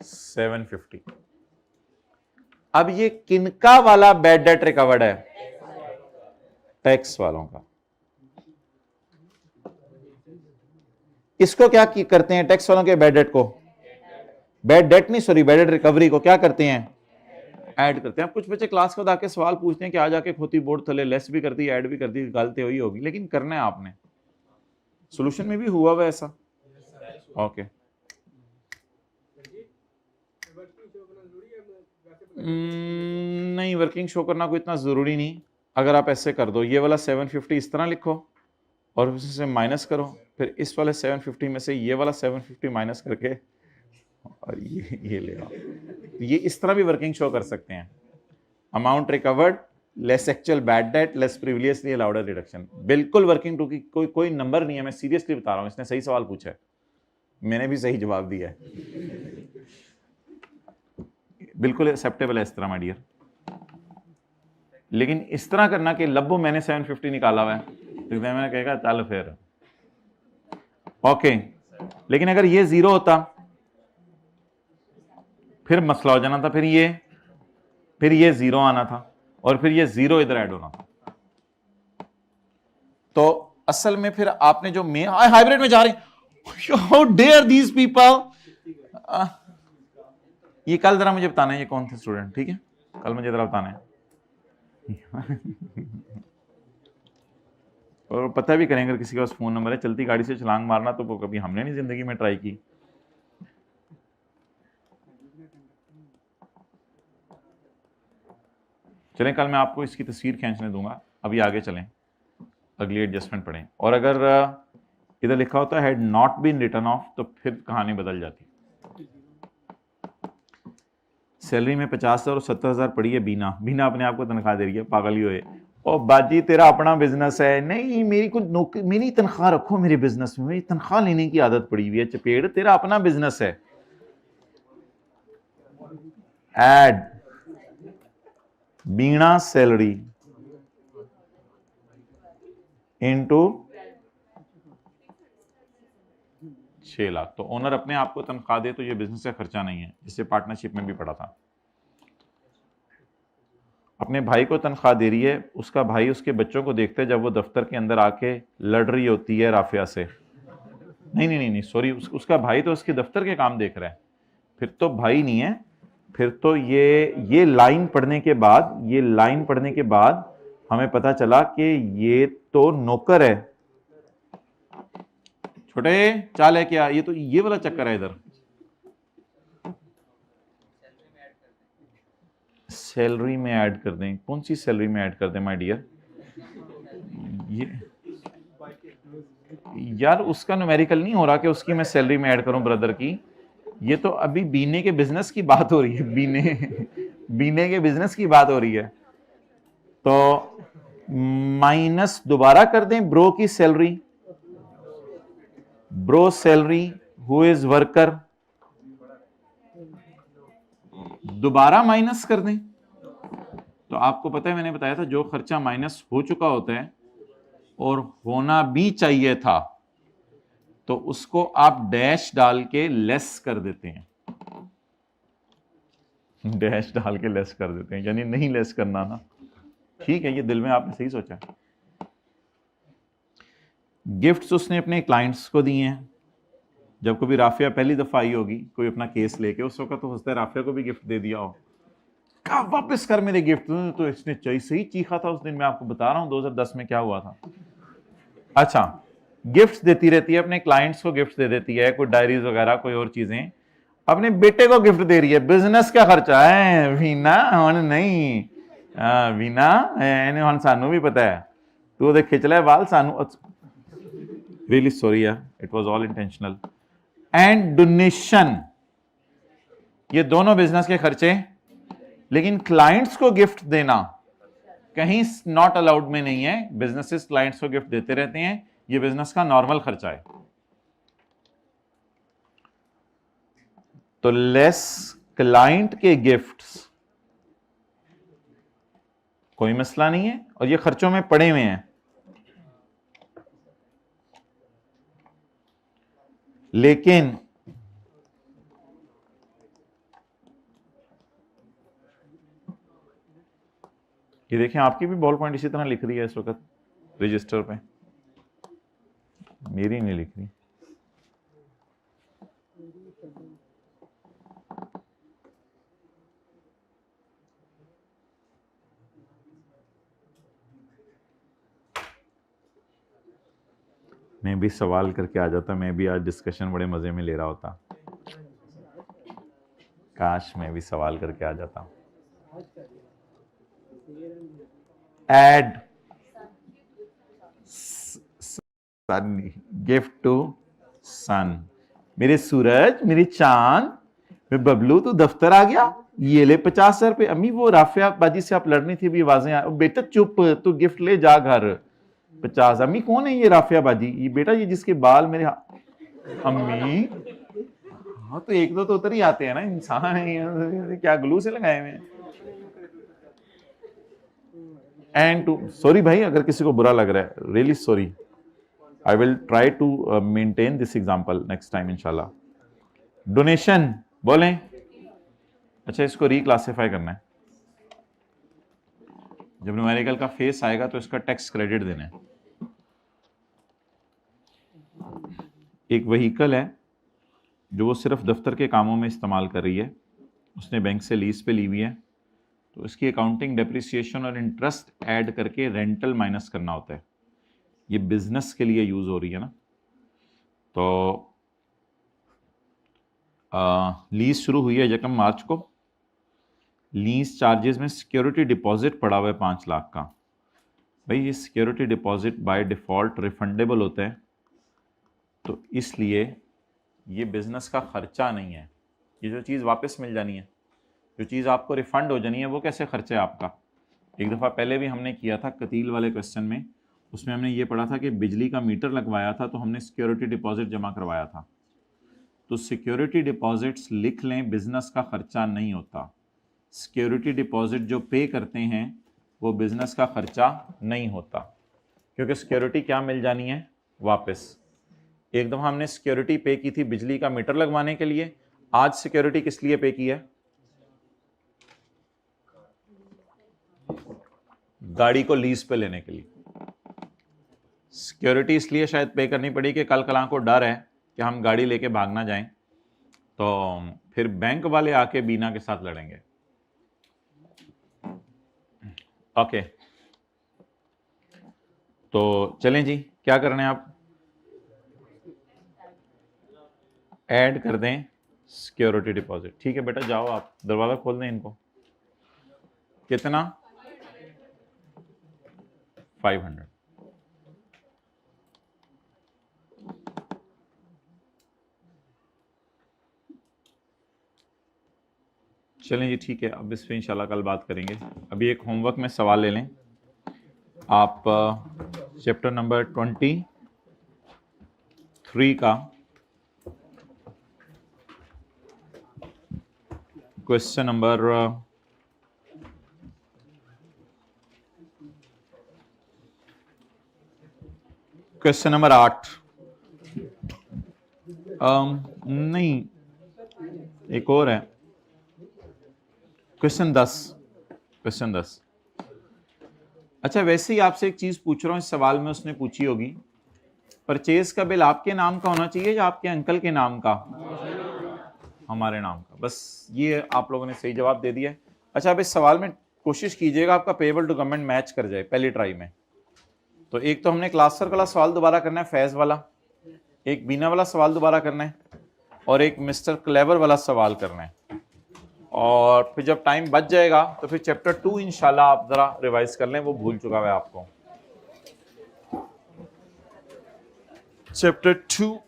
750। अब ये किनका वाला बैड डेट रिकवर्ड है? टैक्स वालों का। इसको क्या करते हैं टैक्स वालों के बैड डेट को? बैड डेट नहीं, सॉरी, बैड डेट रिकवरी को क्या करते हैं? ऐड करते हैं। अब कुछ बच्चे क्लास को आके सवाल पूछते हैं कि आ जाके खोती बोर्ड थले लेस भी कर दी, ऐड भी कर दी, गलती हुई होगी, लेकिन करना है आपने। सॉल्यूशन में भी हुआ हुआ ऐसा? ओके। नहीं, वर्किंग शो करना कोई इतना जरूरी नहीं। अगर आप ऐसे कर दो, ये वाला 750 इस तरह लिखो और उससे माइनस करो, फिर इस वाले 750 में से ये वाला 750 माइनस करके और ये ले आओ। ये इस तरह भी वर्किंग शो कर सकते हैं। Amount recovered less actual bad debt less previously allowed reduction. बिल्कुल वर्किंग टू की कोई नंबर नहीं है, मैं सीरियसली बता रहा हूं। इसने सही सवाल पूछा है, मैंने भी सही जवाब दिया है, बिल्कुल एक्सेप्टेबल है इस तरह माय डियर। लेकिन इस तरह करना कि लब्बो मैंने 750 निकाला हुआ है, तो मैंने कहेगा चल फिर ओके। लेकिन अगर ये 0 होता फिर मसला हो जाना था, फिर ये 0 आना था और फिर ये 0 इधर ऐड होना था। तो असल में फिर आपने जो हाइब्रिड में जा रहे हैं, हाउ डेयर दीज पीपल। ये कल जरा मुझे बताना है ये कौन थे स्टूडेंट, ठीक है? कल मुझे जरा बताना है। और पता भी करेंगे अगर किसी के पास फ़ोन नंबर है, चलती गाड़ी से छलांग मारना तो वो कभी हमने नहीं ज़िंदगी में ट्राई की। चलें, कल मैं आपको इसकी तस्वीर खींचने दूंगा, अभी आगे चलें, अगली एडजस्टमेंट पढ़ें। और अगर इधर लिखा होता है had not been written off तो फिर कहानी बदल जाती। सैलरी में 50,000 और 70,000 पड़ी है बीना, बीना अपने आप को तनख्वाह दे रही है, पागल ही होए। ओ बाजी तेरा अपना बिजनेस है, नहीं मेरी कुछ नौकरी, मेरी तनख्वाह रखो मेरे बिजनेस में, मेरी तनख्वाह लेने की आदत पड़ी हुई है, चपेड़, तेरा अपना बिजनेस है। एड बीना सैलरी इनटू 6 लाख, तो ओनर अपने आप को तनख्वाह दे तो ये बिजनेस का खर्चा नहीं है, जिससे पार्टनरशिप में भी पड़ा था। अपने भाई को तनख्वाह दे रही है, उसका भाई उसके बच्चों को देखते है जब वो दफ्तर के अंदर आके लड़ रही होती है राफिया से, नहीं नहीं नहीं सॉरी, उसका भाई तो उसके दफ्तर के काम देख रहा है, फिर तो भाई नहीं है, फिर तो ये लाइन पढ़ने के बाद, ये लाइन पढ़ने के बाद हमें पता चला कि ये तो नौकर है। छोटे चाल है क्या, ये तो ये वाला चक्कर है इधर। सैलरी में ऐड कर दें, कौन सी सैलरी में ऐड कर दें माय डियर? ये यार उसका न्यूमेरिकल नहीं हो रहा कि उसकी मैं सैलरी में ऐड करूं ब्रदर की, ये तो अभी बीने के बिजनेस की बात हो रही है, बीने के बिजनेस की बात हो रही है। तो माइनस दोबारा कर दें ब्रो की salary, bro salary who is worker, दोबारा माइनस कर दें। तो आपको पता है मैंने बताया था जो खर्चा माइनस हो चुका होता है और होना भी चाहिए था तो उसको आप डैश डाल के लेस कर देते हैं, डैश डाल के लेस कर देते हैं, यानी नहीं लेस करना ना, ठीक है, ये दिल में आपने सही सोचा। गिफ्ट्स उसने अपने क्लाइंट्स को दिए हैं, जब कभी राफिया पहली दफा आई होगी कोई अपना केस लेके, उस वक्त तो होता है राफिया को भी गिफ्ट दे दिया हो, कहा वापस कर मेरे गिफ्ट, तो इसने सही चीखा था उस दिन, मैं आपको बता रहा हूं 2010 में क्या हुआ था। अच्छा, गिफ्ट्स देती रहती है, अपने क्लाइंट्स को गिफ्ट दे देती है, कोई डायरीज वगैरह कोई और चीजें, अपने बेटे को गिफ्ट दे रही है, बिजनेस का खर्चा है वीना, हुन नहीं वीना एने हुन सानू भी पता है, तू ओदे खिच ले बाल सानू, रियली सॉरी यार, it was all intentional. And donation, ये दोनों बिजनेस के खर्चे, लेकिन क्लाइंट्स को गिफ्ट देना कहीं नॉट अलाउड में नहीं है, बिजनेसेस क्लाइंट्स को गिफ्ट देते रहते हैं, ये बिजनेस का नॉर्मल खर्चा है। तो लेस क्लाइंट के गिफ्ट्स कोई मसला नहीं है और ये खर्चों में पड़े हुए हैं, लेकिन ये देखें आपकी भी बॉल पॉइंट इसी तरह लिख रही है इस वक्त रजिस्टर पे, मेरी नहीं लिख रही। मैं भी सवाल करके आ जाता, मैं भी आज डिस्कशन बड़े मजे में ले रहा होता, काश मैं भी सवाल करके आ जाता। एड सन, गिफ्ट टू सन, मेरे सूरज, मेरे चांद, मैं बबलू, तू दफ्तर आ गया, ये ले 50,000 रुपए। अम्मी वो राफिया बाजी से आप लड़नी थी भी आवाजें, बेटा चुप, तू गिफ्ट ले जा घर 50। अम्मी कौन है ये राफिया बाजी? ये बेटा ये जिसके बाल मेरे अम्मी, हाँ तो एक दो तो उतर ही आते हैं ना, इंसान है क्या ग्लू से लगाए हुए हैं। एंड टू, सॉरी भाई अगर किसी को बुरा लग रहा है, really sorry, I will try to maintain this example next time इंशाल्लाह। डोनेशन बोलें, अच्छा इसको रिक्लासिफाई करना है, जब न्यूमेरिकल का फेस आएगा तो इसका टैक्स क्रेडिट देना है। एक व्हीकल है जो वो सिर्फ दफ्तर के कामों में इस्तेमाल कर रही है, उसने बैंक से लीज पे ली हुई है, तो इसकी अकाउंटिंग डेप्रिसिएशन और इंटरेस्ट ऐड करके रेंटल माइनस करना होता है। ये बिजनेस के लिए यूज हो रही है ना। तो लीज शुरू हुई है 1 मार्च को। लीज चार्जेस में सिक्योरिटी डिपॉजिट पड़ा हुआ है 5 लाख का। भाई ये security deposit by default refundable होते हैं, तो इसलिए ये बिजनेस का खर्चा नहीं है। ये जो चीज़ वापस मिल जानी है, जो चीज़ आपको रिफंड हो जानी है, वो कैसे खर्चा है आपका। एक दफ़ा पहले भी हमने किया था कतील वाले क्वेश्चन में, उसमें हमने ये पढ़ा था कि बिजली का मीटर लगवाया था तो हमने सिक्योरिटी डिपॉजिट जमा करवाया था। तो सिक्योरिटी डिपॉजिट्स लिख लें, बिजनेस का खर्चा नहीं होता। सिक्योरिटी डिपॉजिट जो पे करते हैं वो बिजनेस का खर्चा नहीं होता, क्योंकि सिक्योरिटी क्या मिल जानी है वापस। एक दफ़ा हमने सिक्योरिटी पे की थी बिजली का मीटर लगवाने के लिए, आज सिक्योरिटी किस लिए पे की है? गाड़ी को लीज पे लेने के लिए। सिक्योरिटी इसलिए शायद पे करनी पड़ी कि कल कलां को डर है कि हम गाड़ी लेके भाग ना जाएं, तो फिर बैंक वाले आके बीना के साथ लड़ेंगे। ओके, तो चलें जी, क्या करना है आप? ऐड कर दें सिक्योरिटी डिपॉजिट। ठीक है बेटा, जाओ आप दरवाजा खोल दें इनको। कितना? 500। चलें जी, ठीक है, अब इस पर इंशाल्लाह कल बात करेंगे। अभी एक होमवर्क में सवाल ले लें आप। चैप्टर नंबर 23 का क्वेश्चन नंबर 8। नहीं, एक और है, क्वेश्चन 10। अच्छा, वैसे ही आपसे एक चीज पूछ रहा हूं, इस सवाल में उसने पूछी होगी, परचेज का बिल आपके नाम का होना चाहिए या आपके अंकल के नाम का? हमारे नाम का। बस ये आप लोगों ने सही जवाब दे दिया है। अच्छा, अब इस सवाल में कोशिश कीजिएगा आपका पेएबल टू गवर्नमेंट मैच कर जाए पहली ट्राई में। तो एक तो हमने क्लास सर वाला सवाल दोबारा करना है, फैज वाला, एक बीना वाला सवाल दोबारा करना है, और एक मिस्टर क्लेवर वाला सवाल करना है। और फिर जब टाइम बच जाएगा तो फिर चैप्टर 2 इंशाल्लाह आप जरा रिवाइज कर लें, वो भूल चुका है आपको। चैप्टर 2